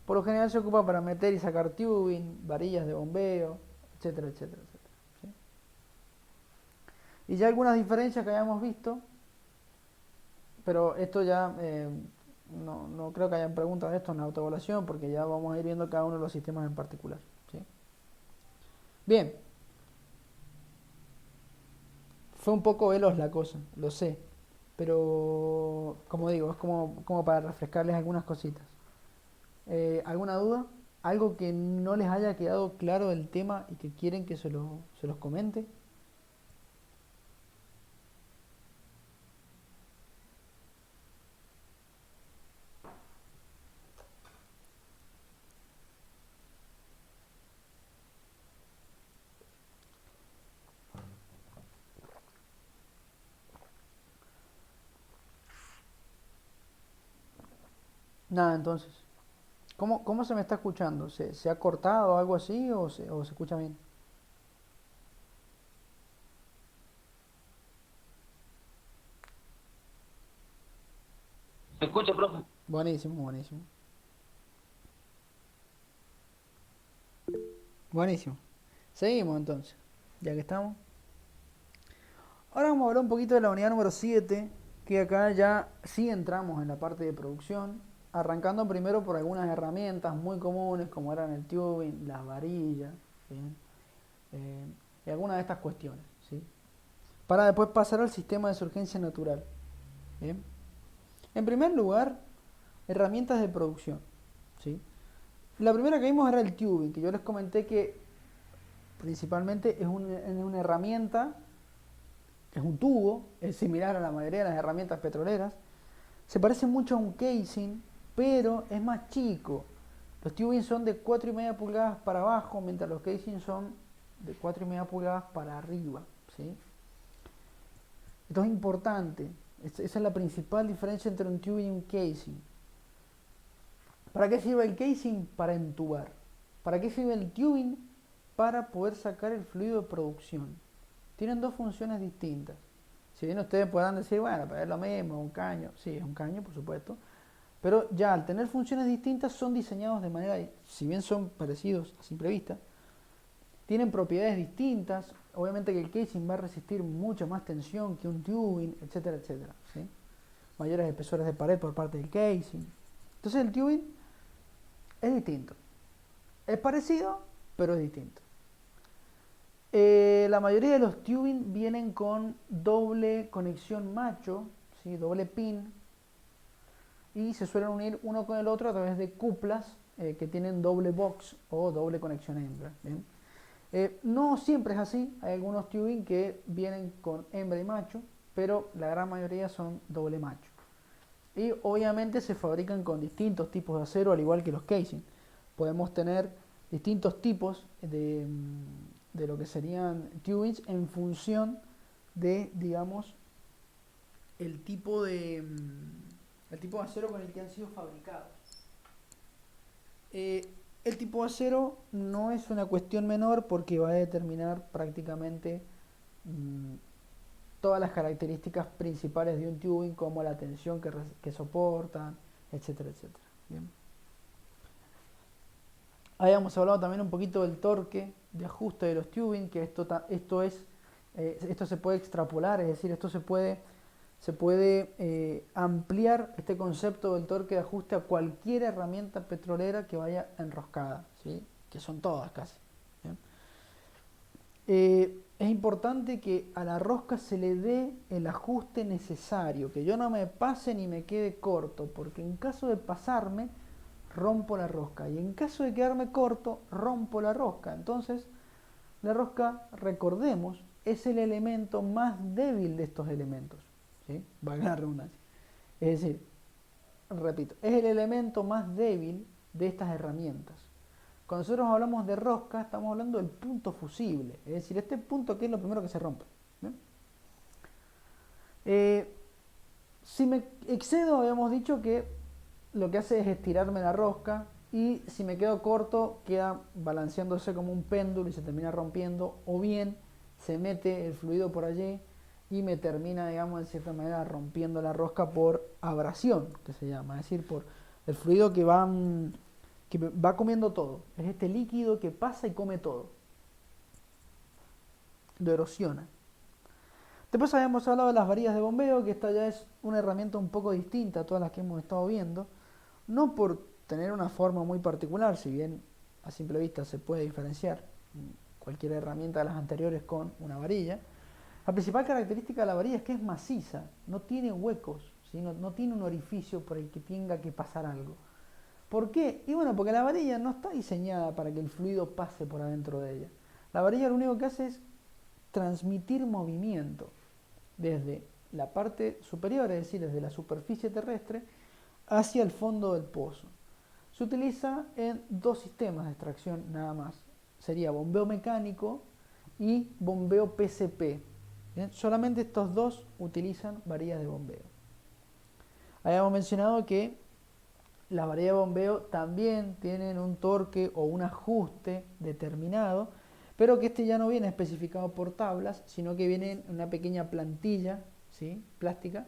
Por lo general se ocupa para meter y sacar tubing, varillas de bombeo, etcétera, etcétera, etcétera. ¿Sí? Y ya algunas diferencias que hayamos visto, pero esto ya no creo que hayan preguntas de esto en la autoevaluación, porque ya vamos a ir viendo cada uno de los sistemas en particular. ¿Sí? Bien, fue un poco veloz la cosa, lo sé, pero como digo, es como para refrescarles algunas cositas. ¿Alguna duda? ¿Algo que no les haya quedado claro del tema y que quieren que se los comente? Nada, entonces. ¿Cómo se me está escuchando? ¿Se ha cortado o algo así o se escucha bien? ¿Se escucha, profe? Buenísimo, buenísimo. Buenísimo. Seguimos entonces, ya que estamos. Ahora vamos a hablar un poquito de la unidad número 7, que acá ya sí entramos en la parte de producción, arrancando primero por algunas herramientas muy comunes como eran el tubing, las varillas, ¿bien? Eh, y algunas de estas cuestiones, ¿sí? Para después pasar al sistema de surgencia natural. ¿Bien? En primer lugar, herramientas de producción, ¿sí? La primera que vimos era el tubing, que yo les comenté que principalmente es una herramienta, es un tubo, es similar a la mayoría de las herramientas petroleras. Se parece mucho a un casing, pero es más chico. Los tubing son de 4,5 pulgadas para abajo, mientras los casing son de 4,5 pulgadas para arriba, ¿sí? Esto es importante. Esa es la principal diferencia entre un tubing y un casing. ¿Para qué sirve el casing? Para entubar. ¿Para qué sirve el tubing? Para poder sacar el fluido de producción. Tienen dos funciones distintas. Si bien ustedes puedan decir, bueno, pero es lo mismo, un caño. Sí, es un caño, por supuesto. Pero ya al tener funciones distintas son diseñados de manera, si bien son parecidos a simple vista, tienen propiedades distintas. Obviamente que el casing va a resistir mucha más tensión que un tubing, etcétera, etcétera, ¿sí? Mayores espesores de pared por parte del casing. Entonces el tubing es distinto. Es parecido, pero es distinto. La mayoría de los tubing vienen con doble conexión macho, ¿sí? Doble pin, y se suelen unir uno con el otro a través de cuplas que tienen doble box o doble conexión hembra. ¿Bien? No siempre es así, hay algunos tubing que vienen con hembra y macho, pero la gran mayoría son doble macho. Y obviamente se fabrican con distintos tipos de acero, al igual que los casing. Podemos tener distintos tipos de lo que serían tubings en función de, digamos, el tipo el tipo de acero con el que han sido fabricados. El tipo de acero no es una cuestión menor porque va a determinar prácticamente mmm, todas las características principales de un tubing, como la tensión que soportan, etcétera, etcétera. Bien. Habíamos hablado también un poquito del torque de ajuste de los tubing, que esto se puede extrapolar, es decir, se puede ampliar este concepto del torque de ajuste a cualquier herramienta petrolera que vaya enroscada, ¿sí? Que son todas casi. ¿Bien? Es importante que a la rosca se le dé el ajuste necesario, que yo no me pase ni me quede corto, porque en caso de pasarme, rompo la rosca, y en caso de quedarme corto, rompo la rosca. Entonces, la rosca, recordemos, es el elemento más débil de estos elementos, ¿sí? Valga la redundancia. Es decir, repito, es el elemento más débil de estas herramientas. Cuando nosotros hablamos de rosca, estamos hablando del punto fusible, es decir, este punto que es lo primero que se rompe. Si me excedo, habíamos dicho que lo que hace es estirarme la rosca, y si me quedo corto, queda balanceándose como un péndulo y se termina rompiendo, o bien se mete el fluido por allí y me termina, digamos, de cierta manera rompiendo la rosca por abrasión, que se llama, es decir, por el fluido que va comiendo todo. Es este líquido que pasa y come todo. Lo erosiona. Después habíamos hablado de las varillas de bombeo, que esta ya es una herramienta un poco distinta a todas las que hemos estado viendo. No por tener una forma muy particular, si bien a simple vista se puede diferenciar cualquier herramienta de las anteriores con una varilla. La principal característica de la varilla es que es maciza, no tiene huecos, ¿sí? No tiene un orificio por el que tenga que pasar algo. ¿Por qué? Y bueno, porque la varilla no está diseñada para que el fluido pase por adentro de ella. La varilla lo único que hace es transmitir movimiento desde la parte superior, es decir, desde la superficie terrestre, hacia el fondo del pozo. Se utiliza en dos sistemas de extracción nada más. Sería bombeo mecánico y bombeo PCP. ¿Bien? Solamente estos dos utilizan varillas de bombeo. Habíamos mencionado que Las varillas de bombeo también tienen un torque o un ajuste determinado, pero que este ya no viene especificado por tablas, sino que viene en una pequeña plantilla, ¿sí?, plástica,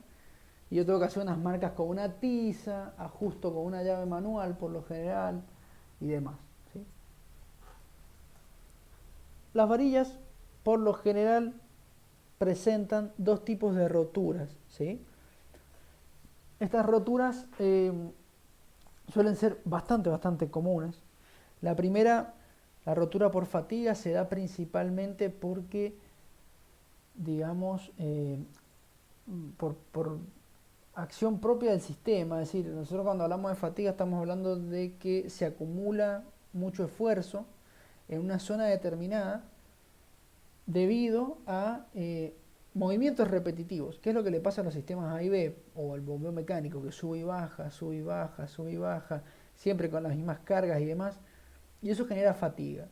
y yo tengo que hacer unas marcas con una tiza, ajusto con una llave manual por lo general y demás, ¿sí? Las varillas por lo general presentan dos tipos de roturas, ¿sí? Estas roturas suelen ser bastante comunes. La primera, la rotura por fatiga, se da principalmente porque, digamos, por acción propia del sistema. Es decir, nosotros cuando hablamos de fatiga estamos hablando de que se acumula mucho esfuerzo en una zona determinada debido a movimientos repetitivos. ¿Qué es lo que le pasa a los sistemas A y B o al bombeo mecánico, que sube y baja, sube y baja, sube y baja, siempre con las mismas cargas y demás? Y eso genera fatiga.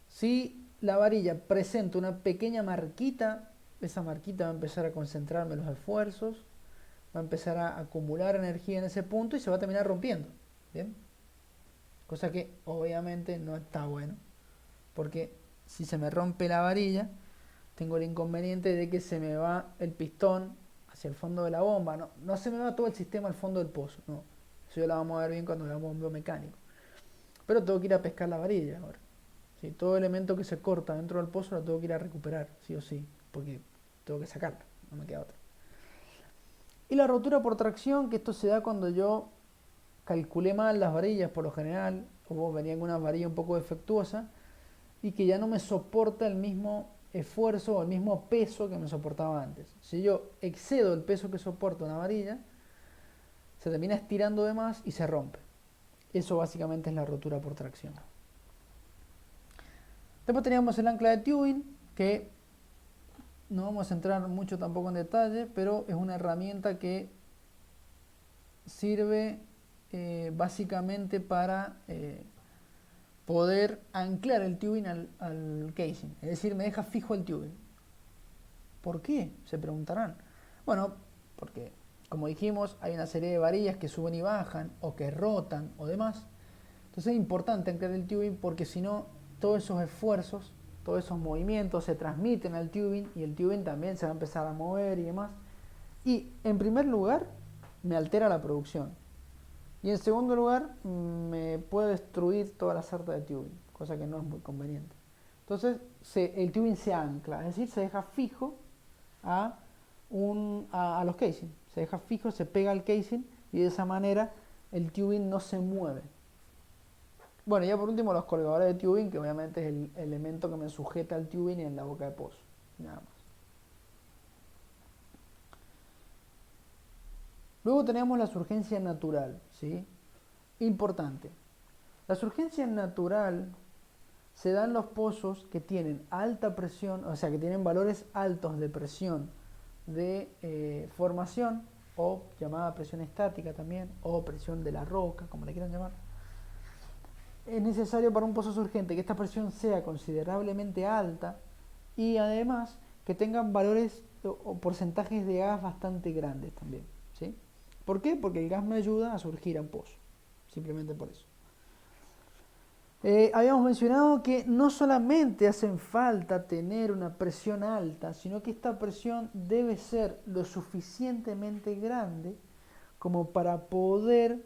Si la varilla presenta una pequeña marquita, esa marquita va a empezar a concentrarme los esfuerzos, va a empezar a acumular energía en ese punto y se va a terminar rompiendo. ¿Bien? Cosa que obviamente no está bueno, porque si se me rompe la varilla, tengo el inconveniente de que se me va el pistón hacia el fondo de la bomba. No se me va todo el sistema al fondo del pozo, no. Eso ya lo vamos a ver bien cuando veamos bombeo mecánico. Pero tengo que ir a pescar la varilla ahora. ¿Sí? Todo elemento que se corta dentro del pozo lo tengo que ir a recuperar, sí o sí, porque tengo que sacarlo, no me queda otra. Y la rotura por tracción, que esto se da cuando yo calculé mal las varillas por lo general, o venía con una varilla un poco defectuosa, y que ya no me soporta el mismo esfuerzo o el mismo peso que me soportaba antes. Si yo excedo el peso que soporta una varilla, se termina estirando de más y se rompe. Eso básicamente es la rotura por tracción. Después teníamos el ancla de tubing, que no vamos a entrar mucho tampoco en detalle, pero es una herramienta que sirve básicamente para poder anclar el tubing al casing. Es decir, me deja fijo el tubing. ¿Por qué?, se preguntarán. Bueno, porque como dijimos, hay una serie de varillas que suben y bajan, o que rotan, o demás. Entonces es importante anclar el tubing, porque si no, todos esos esfuerzos, todos esos movimientos se transmiten al tubing, y el tubing también se va a empezar a mover y demás. Y en primer lugar, me altera la producción. Y en segundo lugar, me puede destruir toda la sarta de tubing, cosa que no es muy conveniente. Entonces, el tubing se ancla, es decir, se deja fijo a los casing. Se deja fijo, se pega al casing, y de esa manera el tubing no se mueve. Bueno, ya por último los colgadores de tubing, que obviamente es el elemento que me sujeta al tubing en la boca de pozo. Nada más. Luego tenemos la surgencia natural, ¿sí? Importante. La surgencia natural se da en los pozos que tienen alta presión, o sea, que tienen valores altos de presión de formación, o llamada presión estática también, o presión de la roca, como le quieran llamar. Es necesario para un pozo surgente que esta presión sea considerablemente alta, y además que tengan valores o porcentajes de gas bastante grandes también, ¿sí? ¿Por qué? Porque el gas me ayuda a surgir a un pozo, simplemente por eso. Habíamos mencionado que no solamente hacen falta tener una presión alta, sino que esta presión debe ser lo suficientemente grande como para poder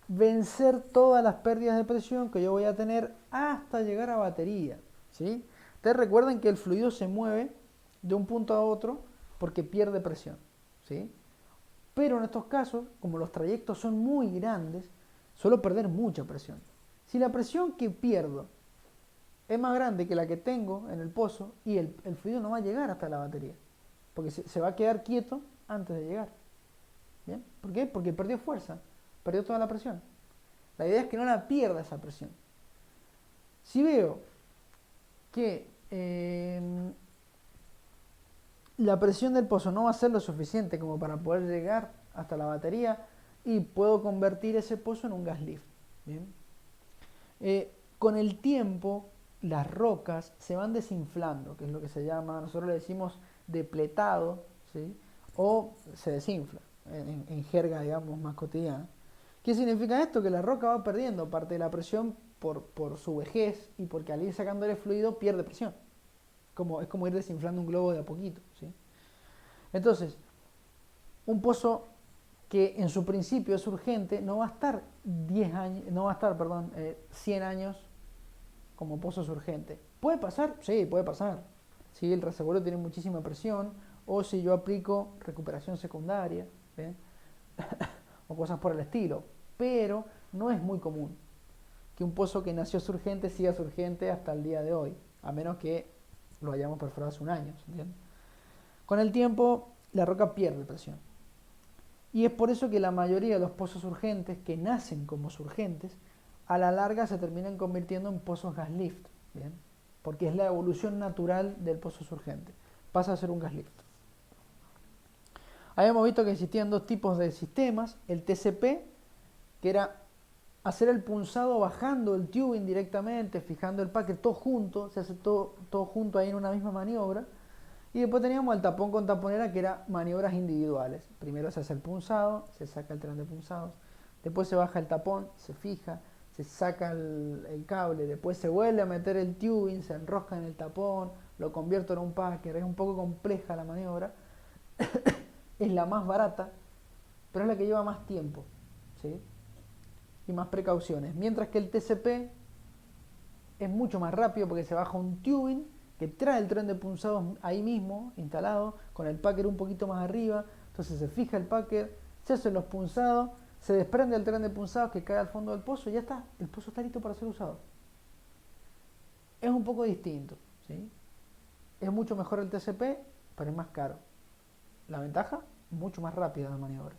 vencer todas las pérdidas de presión que yo voy a tener hasta llegar a batería, ¿sí? Ustedes recuerden que el fluido se mueve de un punto a otro porque pierde presión, ¿sí? Pero en estos casos, como los trayectos son muy grandes, suelo perder mucha presión. Si la presión que pierdo es más grande que la que tengo en el pozo, y el fluido no va a llegar hasta la batería, porque se va a quedar quieto antes de llegar. ¿Bien? ¿Por qué? Porque perdió fuerza, perdió toda la presión. La idea es que no la pierda esa presión. Si veo que la presión del pozo no va a ser lo suficiente como para poder llegar hasta la batería, y puedo convertir ese pozo en un gas lift. ¿Bien? Con el tiempo, las rocas se van desinflando, que es lo que se llama, nosotros le decimos depletado, ¿sí? O se desinfla, en jerga, digamos, más cotidiana. ¿Qué significa esto? Que la roca va perdiendo parte de la presión por su vejez y porque al ir sacándole fluido pierde presión. Es como ir desinflando un globo de a poquito, ¿sí? Entonces, un pozo que en su principio es urgente no va a estar 10 años, no va a estar, perdón, 100 años como pozos urgentes. ¿Puede pasar? Sí, puede pasar. Si el reservorio tiene muchísima presión o si yo aplico recuperación secundaria, ¿bien? O cosas por el estilo. Pero no es muy común que un pozo que nació surgente siga surgente hasta el día de hoy, a menos que lo hayamos perforado hace un año. ¿Entiendes? Con el tiempo, la roca pierde presión. Y es por eso que la mayoría de los pozos urgentes que nacen como surgentes, a la larga se terminan convirtiendo en pozos gas lift, ¿bien? Porque es la evolución natural del pozo surgente. Pasa a ser un gas lift. Habíamos visto que existían dos tipos de sistemas, el TCP, que era hacer el punzado bajando el tubing directamente, fijando el packet todo junto, se hace todo junto ahí en una misma maniobra. Y después teníamos el tapón con taponera, que era maniobras individuales. Primero se hace el punzado, se saca el tren de punzados, después se baja el tapón, se fija, se saca el cable, después se vuelve a meter el tubing, se enrosca en el tapón, lo convierto en un packer. Es un poco compleja la maniobra, es la más barata, pero es la que lleva más tiempo, ¿sí? Y más precauciones. Mientras que el TCP es mucho más rápido porque se baja un tubing que trae el tren de punzados ahí mismo, instalado, con el packer un poquito más arriba. Entonces se fija el packer, se hacen los punzados, se desprende el tren de punzados que cae al fondo del pozo y ya está, el pozo está listo para ser usado. Es un poco distinto, ¿sí? Es mucho mejor el TCP, pero es más caro. La ventaja, mucho más rápida la maniobra.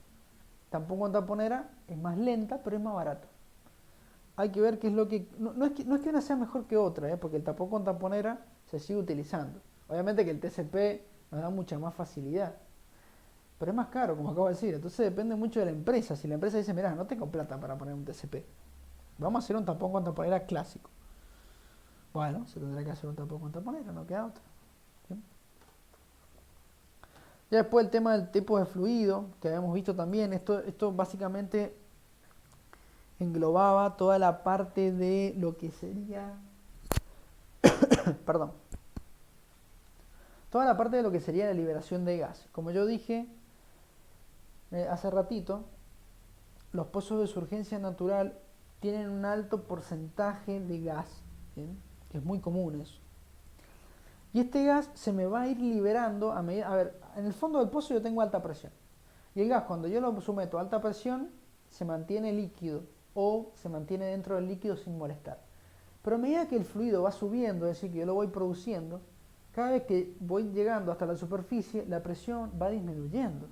Tampón con taponera es más lenta, pero es más barato. Hay que ver qué es lo que... No es que una sea mejor que otra, porque el tapón con taponera se sigue utilizando. Obviamente que el TCP nos da mucha más facilidad, pero es más caro, como acabo de decir. Entonces depende mucho de la empresa. Si la empresa dice, mirá, no tengo plata para poner un TCP, vamos a hacer un tapón con taponera clásico. Bueno, se tendrá que hacer un tapón con taponera, no queda otra. ¿Sí? Ya después el tema del tipo de fluido, que habíamos visto también. Esto básicamente englobaba toda la parte de lo que sería... perdón. Toda la parte de lo que sería la liberación de gas. Como yo dije hace ratito, los pozos de surgencia natural tienen un alto porcentaje de gas, ¿bien? Que es muy común eso. Y este gas se me va a ir liberando a medida... A ver, en el fondo del pozo yo tengo alta presión. Y el gas, cuando yo lo someto a alta presión, se mantiene líquido o se mantiene dentro del líquido sin molestar. Pero a medida que el fluido va subiendo, es decir, que yo lo voy produciendo, cada vez que voy llegando hasta la superficie, la presión va disminuyendo.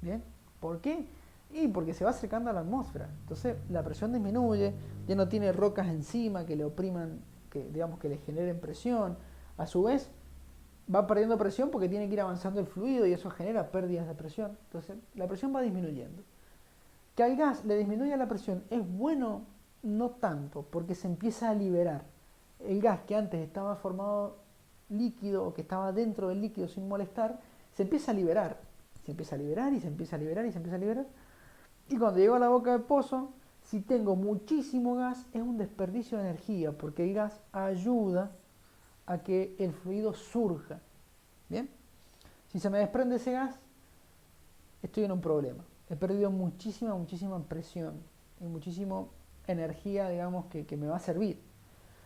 ¿Bien? ¿Por qué? Y porque se va acercando a la atmósfera. Entonces la presión disminuye, ya no tiene rocas encima que le opriman, que digamos que le generen presión. A su vez, va perdiendo presión porque tiene que ir avanzando el fluido y eso genera pérdidas de presión. Entonces la presión va disminuyendo. Que al gas le disminuya la presión es bueno, no tanto, porque se empieza a liberar. El gas que antes estaba formado líquido o que estaba dentro del líquido sin molestar, se empieza a liberar. Se empieza a liberar y se empieza a liberar y se empieza a liberar. Y cuando llego a la boca del pozo, si tengo muchísimo gas, es un desperdicio de energía, porque el gas ayuda a que el fluido surja. ¿Bien? Si se me desprende ese gas, estoy en un problema. He perdido muchísima presión y muchísima energía, digamos, que me va a servir.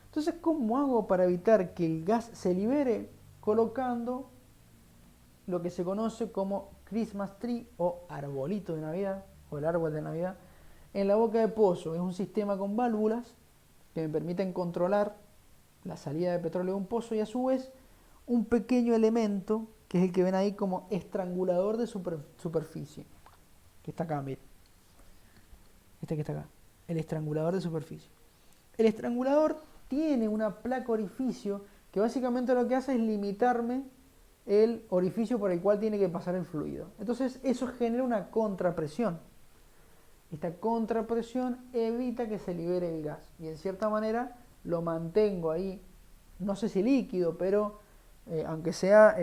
Entonces, ¿cómo hago para evitar que el gas se libere? Colocando lo que se conoce como Christmas Tree o arbolito de Navidad, o el árbol de Navidad, en la boca de pozo. Es un sistema con válvulas que me permiten controlar la salida de petróleo de un pozo y a su vez un pequeño elemento que es el que ven ahí como estrangulador de superficie, que está acá, miren. Este que está acá, el estrangulador de superficie. El estrangulador tiene una placa orificio que básicamente lo que hace es limitarme el orificio por el cual tiene que pasar el fluido. Entonces eso genera una contrapresión. Esta contrapresión evita que se libere el gas y en cierta manera lo mantengo ahí, no sé si líquido, pero aunque sea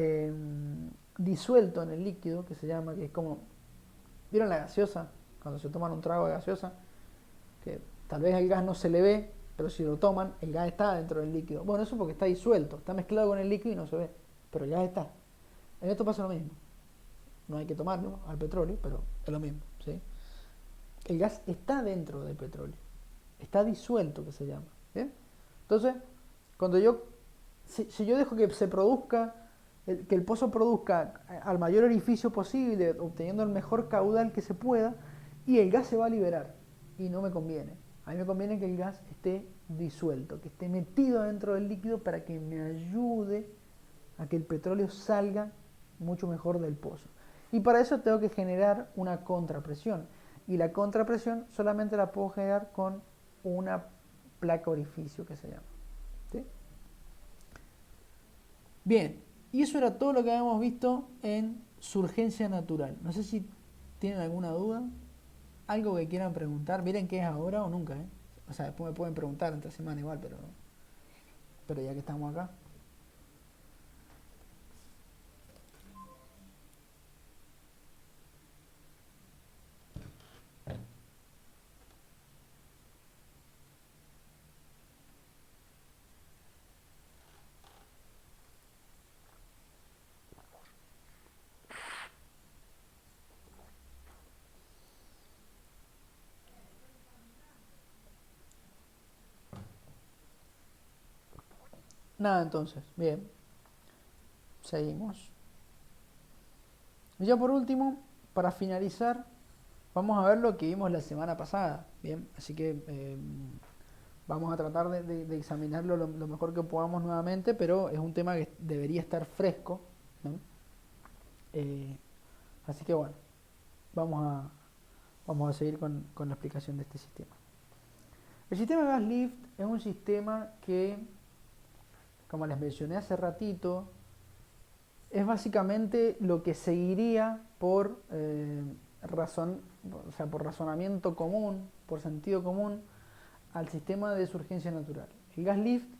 disuelto en el líquido, que se llama, que es como, ¿vieron la gaseosa? Cuando se toman un trago de gaseosa, que tal vez el gas no se le ve, pero si lo toman, el gas está dentro del líquido. Bueno, eso porque está disuelto, está mezclado con el líquido y no se ve, pero el gas está. En esto pasa lo mismo. No hay que tomarlo al petróleo, pero es lo mismo, ¿sí? El gas está dentro del petróleo, está disuelto, que se llama, ¿bien? Entonces, cuando si yo dejo que se produzca, que el pozo produzca al mayor orificio posible, obteniendo el mejor caudal que se pueda, y el gas se va a liberar, y no me conviene. A mí me conviene que el gas esté disuelto, que esté metido dentro del líquido para que me ayude a que el petróleo salga mucho mejor del pozo. Y para eso tengo que generar una contrapresión. Y la contrapresión solamente la puedo generar con una placa orificio que se llama. ¿Sí? Bien, y eso era todo lo que habíamos visto en surgencia natural. No sé si tienen alguna duda, algo que quieran preguntar. Miren qué es ahora o nunca, ¿eh? O sea, después me pueden preguntar entre semana igual, pero ya que estamos acá. Nada, entonces, bien, seguimos. Y ya por último, para finalizar, vamos a ver lo que vimos la semana pasada, bien, así que vamos a tratar de examinarlo lo mejor que podamos nuevamente, pero es un tema que debería estar fresco, ¿no? Así que bueno, vamos a, vamos a seguir con la explicación de este sistema. El sistema gas lift es un sistema que, como les mencioné hace ratito, es básicamente lo que seguiría por o sea, por razonamiento común, por sentido común, al sistema de surgencia natural. El gas lift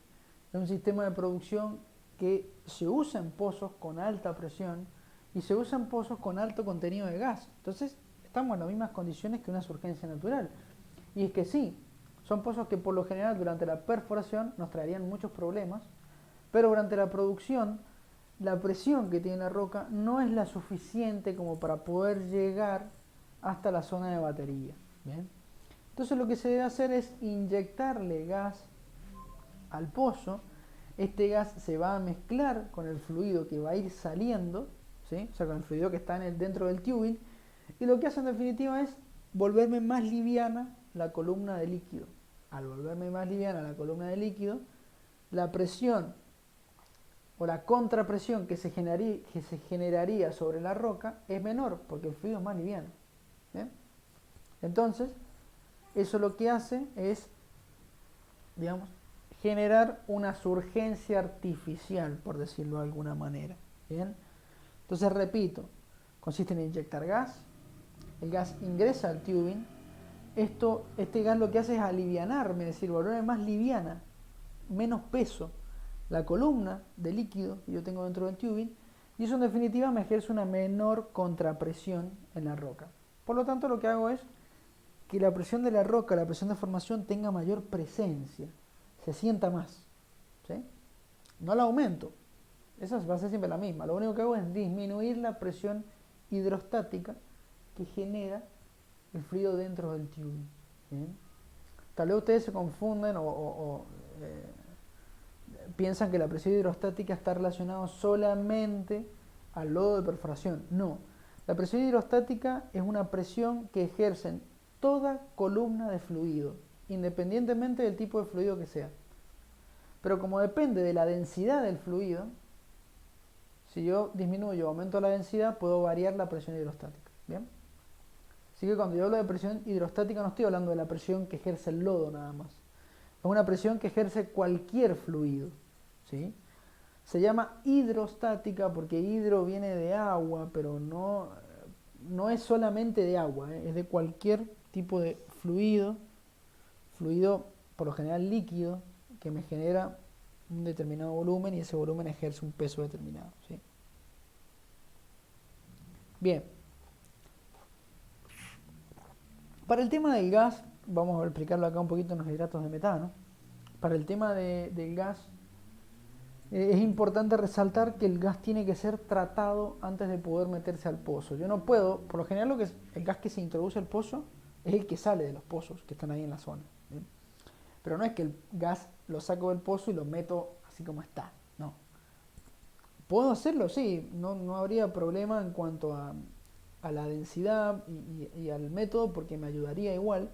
es un sistema de producción que se usa en pozos con alta presión y se usa en pozos con alto contenido de gas. Entonces, estamos en las mismas condiciones que una surgencia natural. Y es que sí, son pozos que por lo general durante la perforación nos traerían muchos problemas, pero durante la producción la presión que tiene la roca no es la suficiente como para poder llegar hasta la zona de batería. ¿Bien? Entonces lo que se debe hacer es inyectarle gas al pozo. Este gas se va a mezclar con el fluido que va a ir saliendo, ¿sí? O sea, con el fluido que está dentro del tubing, y lo que hace en definitiva es volverme más liviana la columna de líquido. Al volverme más liviana la columna de líquido, la presión o la contrapresión que se generaría sobre la roca es menor porque el fluido es más liviano. ¿Bien? Entonces, eso lo que hace es, digamos, generar una surgencia artificial, por decirlo de alguna manera. ¿Bien? Entonces, repito, consiste en inyectar gas, el gas ingresa al tubing, este gas lo que hace es alivianarme, es decir, volverme más liviana, menos peso, la columna de líquido que yo tengo dentro del tubing, y eso en definitiva me ejerce una menor contrapresión en la roca. Por lo tanto, lo que hago es que la presión de la roca, la presión de formación tenga mayor presencia, se sienta más, ¿sí? No la aumento, esa va a ser siempre la misma, lo único que hago es disminuir la presión hidrostática que genera el fluido dentro del tubing. ¿Bien? Tal vez ustedes se confunden o piensan que la presión hidrostática está relacionada solamente al lodo de perforación. No, la presión hidrostática es una presión que ejercen toda columna de fluido, independientemente del tipo de fluido que sea. Pero como depende de la densidad del fluido, si yo disminuyo o aumento la densidad, puedo variar la presión hidrostática. ¿Bien? Así que cuando yo hablo de presión hidrostática no estoy hablando de la presión que ejerce el lodo nada más. Es una presión que ejerce cualquier fluido. ¿Sí? Se llama hidrostática porque hidro viene de agua, pero no es solamente de agua, es de cualquier tipo de fluido por lo general líquido, que me genera un determinado volumen y ese volumen ejerce un peso determinado. ¿Sí? Bien. Para el tema del gas, vamos a explicarlo acá un poquito en los hidratos de metano. Para el tema del gas, es importante resaltar que el gas tiene que ser tratado antes de poder meterse al pozo. Yo no puedo, por lo general el gas que se introduce al pozo es el que sale de los pozos que están ahí en la zona. ¿Bien? Pero no es que el gas lo saco del pozo y lo meto así como está, no. ¿Puedo hacerlo? Sí, no habría problema en cuanto a la densidad y al método, porque me ayudaría igual,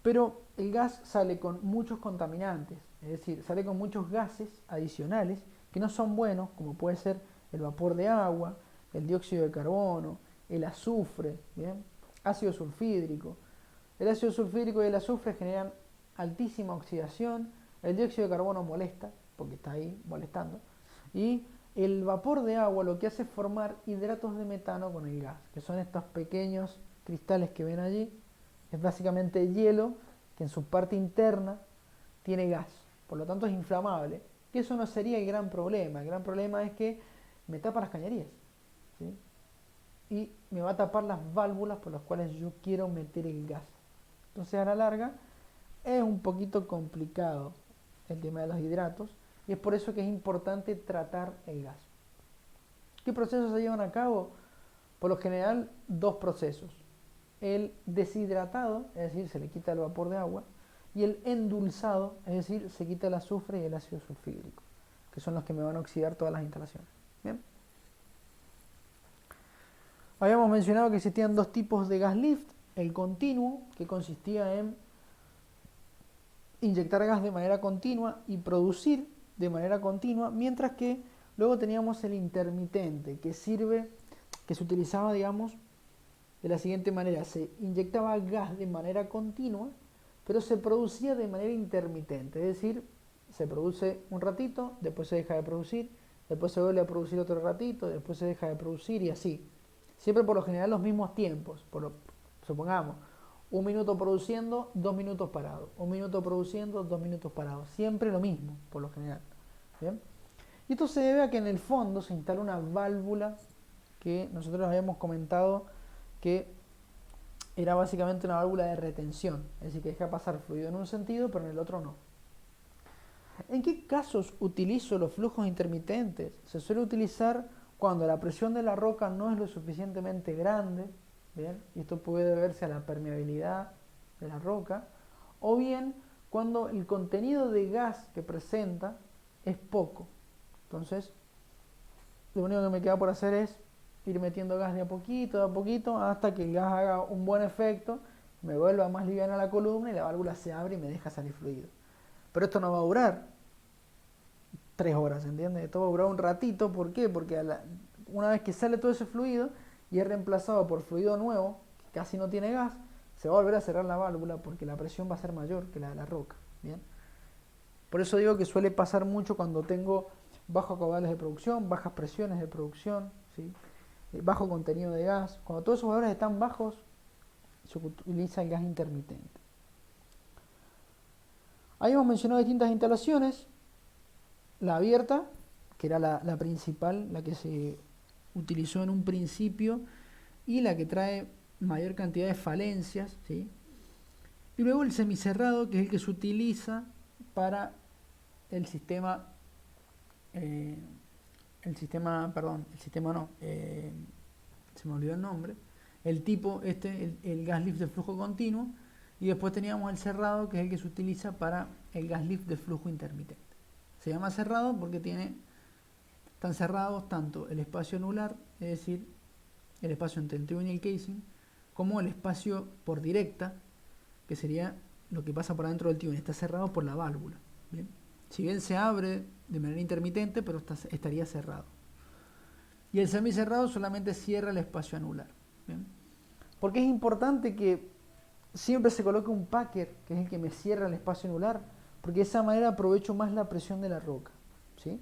pero el gas sale con muchos contaminantes, es decir, sale con muchos gases adicionales que no son buenos, como puede ser el vapor de agua, el dióxido de carbono, el azufre, ¿bien? Ácido sulfídrico. El ácido sulfídrico y el azufre generan altísima oxidación, el dióxido de carbono molesta, porque está ahí molestando, y el vapor de agua lo que hace es formar hidratos de metano con el gas, que son estos pequeños cristales que ven allí. Es básicamente hielo que en su parte interna tiene gas, por lo tanto es inflamable. Y eso no sería el gran problema. El gran problema es que me tapa las cañerías, ¿sí? Y me va a tapar las válvulas por las cuales yo quiero meter el gas. Entonces a la larga es un poquito complicado el tema de los hidratos, y es por eso que es importante tratar el gas. ¿Qué procesos se llevan a cabo? Por lo general, dos procesos. El deshidratado, es decir, se le quita el vapor de agua, y el endulzado, es decir, se quita el azufre y el ácido sulfídrico, que son los que me van a oxidar todas las instalaciones. ¿Bien? Habíamos mencionado que existían dos tipos de gas lift: el continuo, que consistía en inyectar gas de manera continua y producir de manera continua, mientras que luego teníamos el intermitente, que se utilizaba, digamos, de la siguiente manera: se inyectaba gas de manera continua, pero se producía de manera intermitente, es decir, se produce un ratito, después se deja de producir, después se vuelve a producir otro ratito, después se deja de producir, y así. Siempre por lo general los mismos tiempos, supongamos, 1 minuto produciendo, 2 minutos parados, 1 minuto produciendo, 2 minutos parados, siempre lo mismo, por lo general. ¿Bien? Y esto se debe a que en el fondo se instala una válvula que nosotros habíamos comentado que era básicamente una válvula de retención, es decir, que deja pasar fluido en un sentido, pero en el otro no. ¿En qué casos utilizo los flujos intermitentes? Se suele utilizar cuando la presión de la roca no es lo suficientemente grande, ¿bien? Y esto puede deberse a la permeabilidad de la roca, o bien cuando el contenido de gas que presenta es poco. Entonces, lo único que me queda por hacer es ir metiendo gas de a poquito, hasta que el gas haga un buen efecto, me vuelva más liviana la columna y la válvula se abre y me deja salir fluido. Pero esto no va a durar 3 horas, ¿entiendes? Esto va a durar un ratito. ¿Por qué? Porque una vez que sale todo ese fluido y es reemplazado por fluido nuevo, que casi no tiene gas, se va a volver a cerrar la válvula porque la presión va a ser mayor que la de la roca. ¿Bien? Por eso digo que suele pasar mucho cuando tengo bajos caudales de producción, bajas presiones de producción, ¿sí? Bajo contenido de gas. Cuando todos esos valores están bajos, se utiliza el gas intermitente. Ahí hemos mencionado distintas instalaciones. La abierta, que era la principal, la que se utilizó en un principio y la que trae mayor cantidad de falencias, ¿sí? Y luego el semicerrado, que es el que se utiliza para el sistema, se me olvidó el nombre, el tipo el gas lift de flujo continuo, y después teníamos el cerrado, que es el que se utiliza para el gas lift de flujo intermitente. Se llama cerrado porque están cerrados tanto el espacio anular, es decir, el espacio entre el tubo y el casing, como el espacio por directa, que sería lo que pasa por adentro del tubo, está cerrado por la válvula. ¿Bien? Si bien se abre de manera intermitente, pero estaría cerrado. Y el semicerrado solamente cierra el espacio anular. ¿Bien? Porque es importante que siempre se coloque un packer, que es el que me cierra el espacio anular, porque de esa manera aprovecho más la presión de la roca, ¿sí?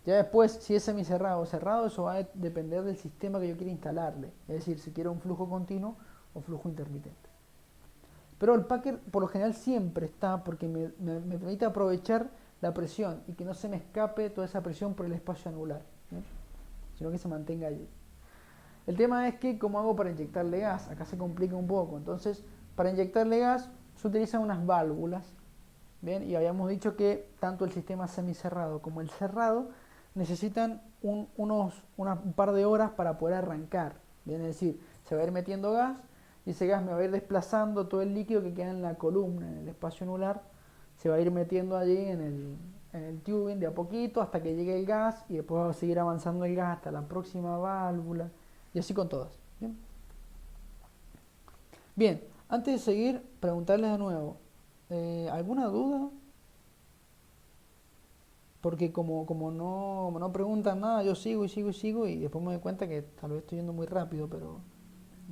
Ya después, si es semicerrado o cerrado, eso va a depender del sistema que yo quiera instalarle, es decir, si quiero un flujo continuo o flujo intermitente. Pero el packer por lo general siempre está, porque me permite aprovechar la presión y que no se me escape toda esa presión por el espacio anular, ¿sí? Sino que se mantenga allí. El tema es que, ¿cómo hago para inyectarle gas? Acá se complica un poco. Entonces, para inyectarle gas se utilizan unas válvulas. Bien, y habíamos dicho que tanto el sistema semicerrado como el cerrado necesitan un par de horas para poder arrancar. Bien, es decir, se va a ir metiendo gas y ese gas me va a ir desplazando todo el líquido que queda en la columna, en el espacio anular, se va a ir metiendo allí en el tubing de a poquito hasta que llegue el gas y después va a seguir avanzando el gas hasta la próxima válvula y así con todas. Bien, bien, antes de seguir, preguntarles de nuevo, ¿alguna duda? Porque como no preguntan nada, yo sigo y sigo y sigo y después me doy cuenta que tal vez estoy yendo muy rápido, pero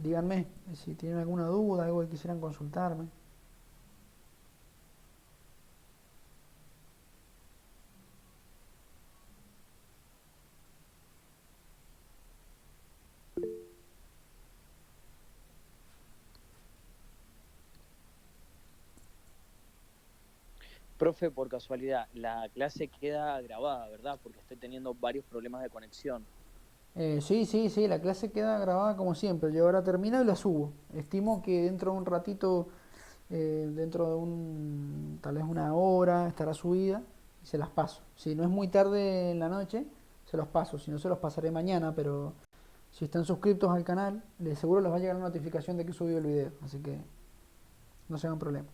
díganme si tienen alguna duda, algo que quisieran consultarme. Profe, por casualidad, la clase queda grabada, ¿verdad? Porque estoy teniendo varios problemas de conexión. Sí, la clase queda grabada como siempre. Yo ahora termino y la subo. Estimo que dentro de un ratito, dentro de tal vez una hora, estará subida y se las paso. Si no es muy tarde en la noche, se los paso. Si no, se los pasaré mañana, pero si están suscritos al canal, les seguro les va a llegar la notificación de que subí el video. Así que no se hagan problema.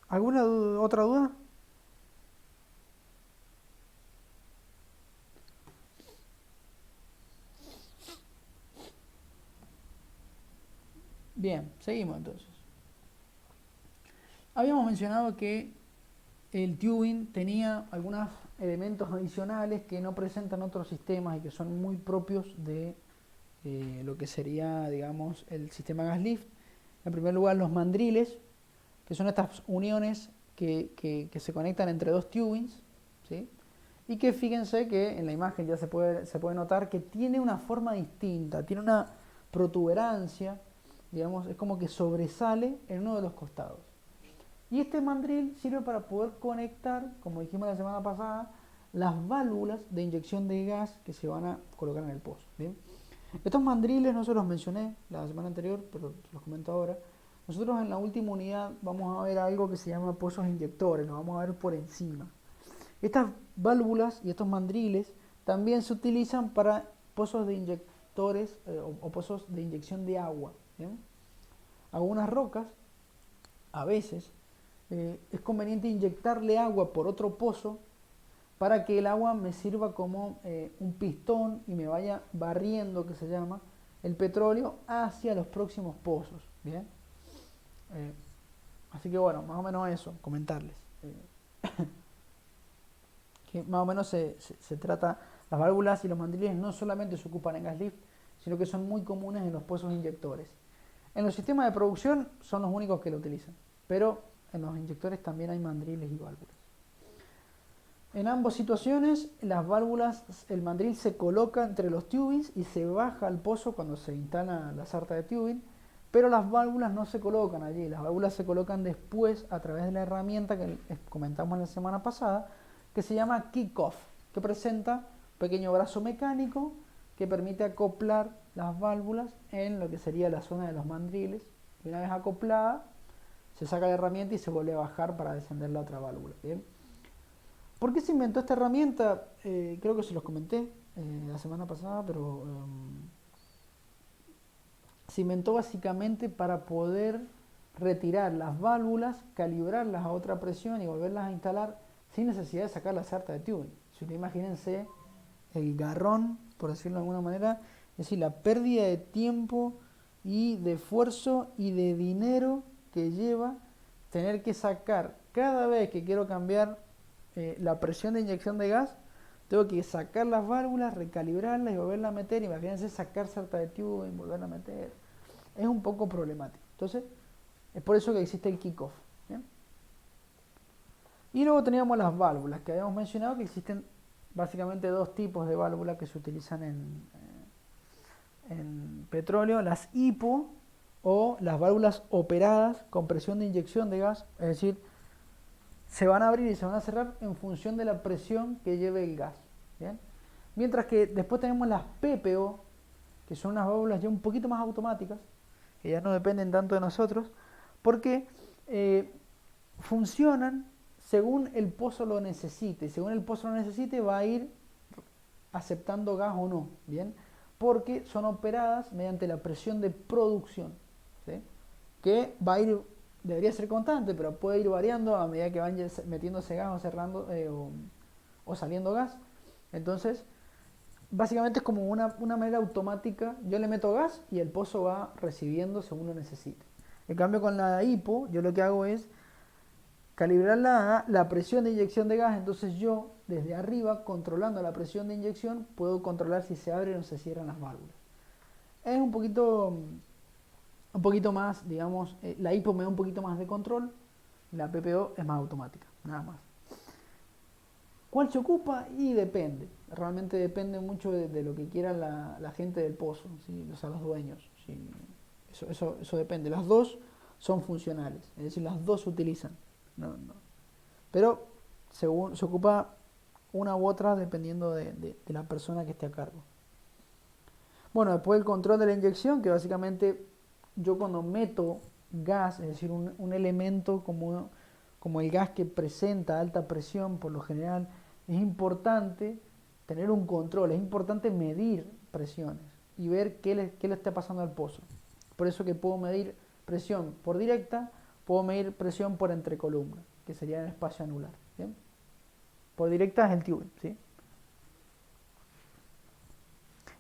¿Alguna otra duda? Bien, seguimos entonces. Habíamos mencionado que el tubing tenía algunos elementos adicionales que no presentan otros sistemas y que son muy propios de lo que sería, digamos, el sistema gas lift. En primer lugar, los mandriles, que son estas uniones que se conectan entre dos tubings, ¿sí? Y que fíjense que en la imagen ya se puede notar que tiene una forma distinta, tiene una protuberancia, digamos, es como que sobresale en uno de los costados. Y este mandril sirve para poder conectar, como dijimos la semana pasada, las válvulas de inyección de gas que se van a colocar en el pozo. ¿Bien? Estos mandriles no se los mencioné la semana anterior, pero se los comento ahora. Nosotros en la última unidad vamos a ver algo que se llama pozos inyectores, lo vamos a ver por encima. Estas válvulas y estos mandriles también se utilizan para pozos de inyectores o pozos de inyección de agua. ¿Bien? Algunas rocas, a veces, es conveniente inyectarle agua por otro pozo para que el agua me sirva como un pistón y me vaya barriendo, que se llama, el petróleo hacia los próximos pozos. Bien, así que bueno, más o menos eso, comentarles. Que más o menos se trata, las válvulas y los mandriles no solamente se ocupan en gas lift, sino que son muy comunes en los pozos inyectores. En los sistemas de producción son los únicos que lo utilizan, pero en los inyectores también hay mandriles y válvulas. En ambas situaciones, las válvulas, el mandril se coloca entre los tubings y se baja al pozo cuando se instala la sarta de tubing, pero las válvulas no se colocan allí, las válvulas se colocan después a través de la herramienta que comentamos la semana pasada, que se llama kick-off, que presenta un pequeño brazo mecánico que permite acoplar las válvulas en lo que sería la zona de los mandriles. Y una vez acoplada, se saca la herramienta y se vuelve a bajar para descender la otra válvula. ¿Bien? ¿Por qué se inventó esta herramienta? Creo que se los comenté la semana pasada, pero se inventó básicamente para poder retirar las válvulas, calibrarlas a otra presión y volverlas a instalar sin necesidad de sacar la sarta de tubing. Si ustedes imagínense el garrón, por decirlo de alguna manera, es decir, la pérdida de tiempo y de esfuerzo y de dinero que lleva tener que sacar cada vez que quiero cambiar la presión de inyección de gas, tengo que sacar las válvulas, recalibrarlas y volverla a meter. Imagínense sacar sarta de tubing y volverla a meter. Es un poco problemático. Entonces, es por eso que existe el kick-off. Y luego teníamos las válvulas, que habíamos mencionado que existen básicamente dos tipos de válvulas que se utilizan en petróleo, las HIPO o las válvulas operadas con presión de inyección de gas, es decir, se van a abrir y se van a cerrar en función de la presión que lleve el gas. ¿Bien? Mientras que después tenemos las PPO, que son unas válvulas ya un poquito más automáticas, que ya no dependen tanto de nosotros, porque funcionan según el pozo lo necesite. Según el pozo lo necesite, va a ir aceptando gas o no, ¿bien? Porque son operadas mediante la presión de producción, ¿sí? Que va a ir, debería ser constante, pero puede ir variando a medida que van metiéndose gas o cerrando o saliendo gas. Entonces, básicamente es como una manera automática. Yo le meto gas y el pozo va recibiendo según lo necesite. En cambio, con la hipo, yo lo que hago es calibrar la presión de inyección de gas. Entonces yo, desde arriba, controlando la presión de inyección, puedo controlar si se abren o se cierran las válvulas. Es un poquito más, digamos, la hipo me da un poquito más de control, la PPO es más automática, nada más. ¿Cuál se ocupa? Y depende, realmente depende mucho de lo que quiera la gente del pozo, ¿sí? O sea, los dueños. ¿Sí? Eso depende. Las dos son funcionales, es decir, las dos se utilizan. No. Pero se ocupa una u otra dependiendo de la persona que esté a cargo. Bueno, después el control de la inyección, que básicamente yo cuando meto gas, es decir, un elemento como el gas que presenta alta presión por lo general, es importante tener un control, es importante medir presiones y ver qué le está pasando al pozo. Por eso que puedo medir presión por directa, puedo medir presión por entrecolumna, que sería el espacio anular. ¿Bien? Por directa es el tubing, ¿sí?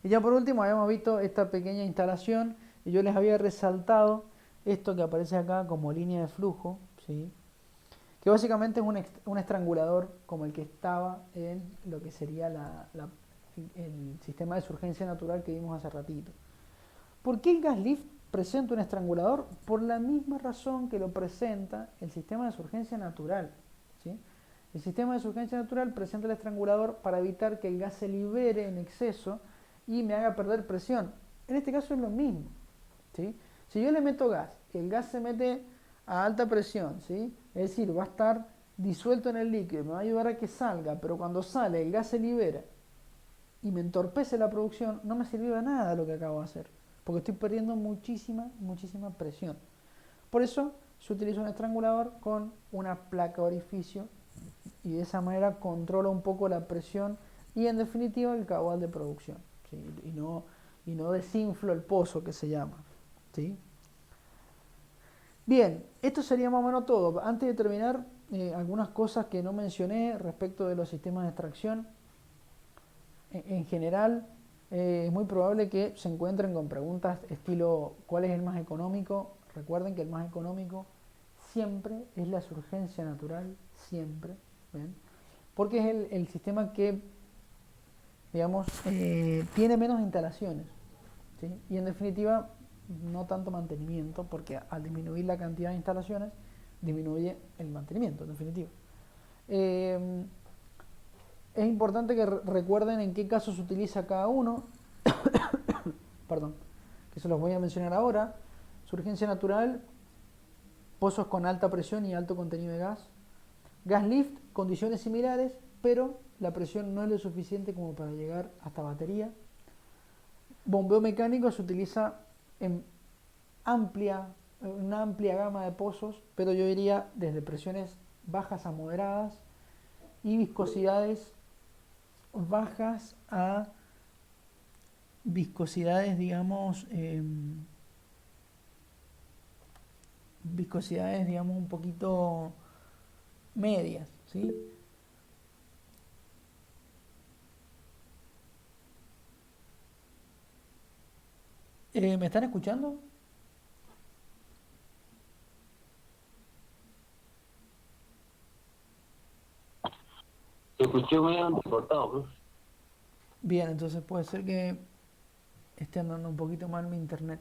Y ya por último habíamos visto esta pequeña instalación y yo les había resaltado esto que aparece acá como línea de flujo, ¿sí? Que básicamente es un estrangulador como el que estaba en lo que sería el sistema de surgencia natural que vimos hace ratito. ¿Por qué el gas lift presenta un estrangulador? Por la misma razón que lo presenta el sistema de surgencia natural, ¿sí? El sistema de surgencia natural presenta el estrangulador para evitar que el gas se libere en exceso y me haga perder presión. En este caso es lo mismo, ¿sí? Si yo le meto gas, el gas se mete a alta presión, ¿sí? Es decir, va a estar disuelto en el líquido, me va a ayudar a que salga, pero cuando sale el gas se libera y me entorpece la producción, no me sirvió de nada lo que acabo de hacer, porque estoy perdiendo muchísima presión. Por eso se utiliza un estrangulador con una placa orificio y de esa manera controla un poco la presión y en definitiva el caudal de producción, ¿sí? y no desinflo el pozo, que se llama, ¿sí? Bien, esto sería más o menos todo. Antes de terminar, algunas cosas que no mencioné respecto de los sistemas de extracción. En general, es muy probable que se encuentren con preguntas estilo ¿cuál es el más económico? Recuerden que el más económico siempre es la surgencia natural, siempre, ¿ven? Porque es el sistema que, digamos, tiene menos instalaciones, ¿sí? Y en definitiva no tanto mantenimiento, porque al disminuir la cantidad de instalaciones disminuye el mantenimiento, en definitiva. Es importante que recuerden en qué caso se utiliza cada uno. Perdón, que se los voy a mencionar ahora. Surgencia natural, pozos con alta presión y alto contenido de gas. Gas lift, condiciones similares, pero la presión no es lo suficiente como para llegar hasta batería. Bombeo mecánico se utiliza en una amplia gama de pozos, pero yo diría desde presiones bajas a moderadas y viscosidades bajas a viscosidades, digamos, un poquito medias, ¿sí? ¿Me están escuchando? Te escuché medio cortado, ¿no? Bien, entonces puede ser que esté andando un poquito mal mi internet.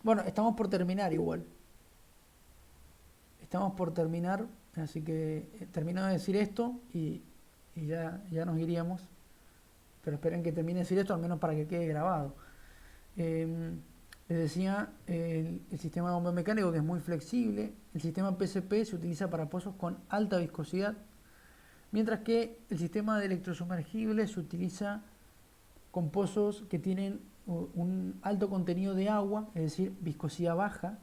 Bueno, estamos por terminar igual. Estamos por terminar, así que termino de decir esto y ya nos iríamos. Pero esperen que termine de decir esto, al menos para que quede grabado. Les decía, el sistema de bombeo mecánico que es muy flexible, el sistema PCP se utiliza para pozos con alta viscosidad, mientras que el sistema de electrosumergible se utiliza con pozos que tienen un alto contenido de agua, es decir, viscosidad baja,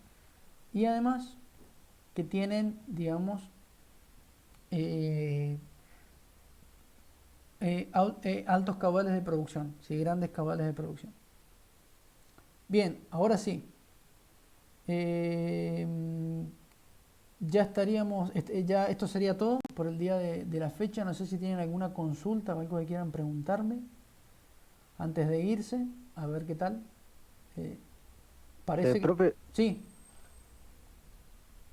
y además que tienen, digamos, eh, altos caudales de producción, ¿sí? Grandes caudales de producción. Bien, ahora sí. Eh, ya estaríamos, ya esto sería todo por el día de la fecha. No sé si tienen alguna consulta o algo que quieran preguntarme antes de irse, a ver qué tal. Eh, parece que... Profe, Sí,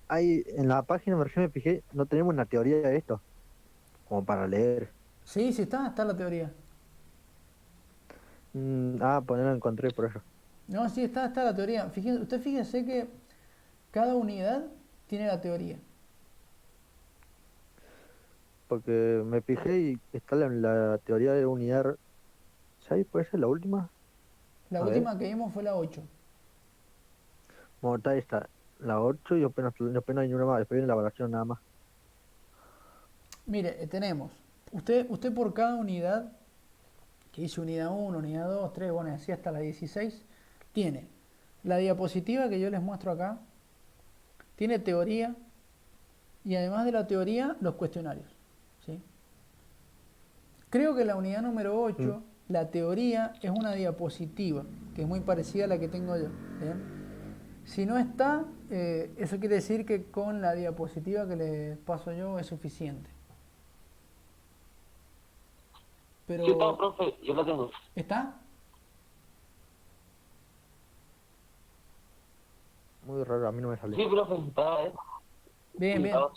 hay en la página, recién me fijé, no tenemos una teoría de esto, como para leer. sí, sí está la teoría. Pues no la encontré por eso. No, sí está la teoría. Usted fíjese que cada unidad tiene la teoría. Porque me fijé y está la teoría de unidad 6, ¿puede ser la última? La A ver, última que vimos fue la 8. bueno, está esta, la 8 y apenas hay una más, después viene la evaluación nada más. Mire, tenemos, usted por cada unidad, que dice unidad 1, unidad 2, 3, bueno, así hasta la 16, tiene la diapositiva que yo les muestro acá, tiene teoría y además de la teoría, los cuestionarios. ¿Sí? Creo que la unidad número Mm, 8, la teoría es una diapositiva, que es muy parecida a la que tengo yo. ¿Bien? Si no está, eso quiere decir que con la diapositiva que les paso yo es suficiente. Sí, está, Pero, profe, yo la tengo. ¿está? muy raro, a mí no me sale. Sí, profe, está, Bien, sí, bien. está.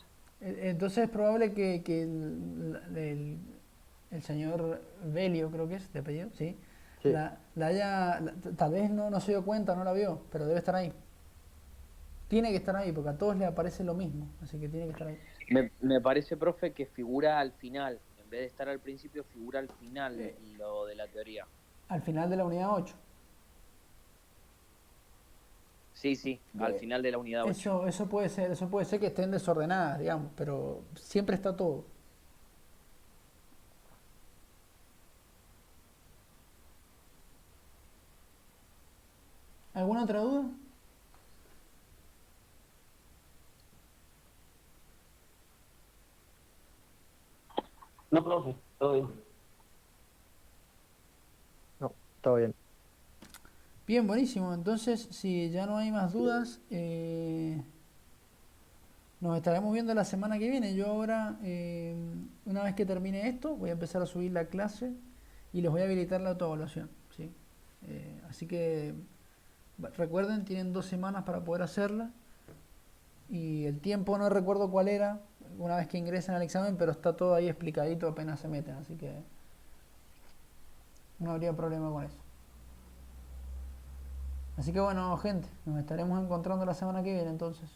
Entonces es probable que el señor Belio, creo que es, de apellido, ¿sí? Sí, Tal vez no se dio cuenta, no la vio, pero debe estar ahí. Tiene que estar ahí, porque a todos les aparece lo mismo, así que tiene que estar ahí. Me parece, profe, que figura al final. En vez de estar al principio, figura al final Eh, lo de la teoría. al final de la unidad 8. Sí, sí, al final de la unidad 8. Eso puede ser que estén desordenadas, digamos, pero siempre está todo. ¿Alguna otra duda? No, profe, todo bien. no, está bien. Bien, buenísimo. Entonces, si ya no hay más dudas, nos estaremos viendo la semana que viene. Yo ahora, una vez que termine esto, voy a empezar a subir la clase y les voy a habilitar la autoevaluación, ¿sí? Así que recuerden, tienen 2 semanas para poder hacerla y el tiempo no recuerdo cuál era una vez que ingresen al examen, pero está todo ahí explicadito apenas se meten, así que no habría problema con eso. Así que bueno, gente, nos estaremos encontrando la semana que viene entonces.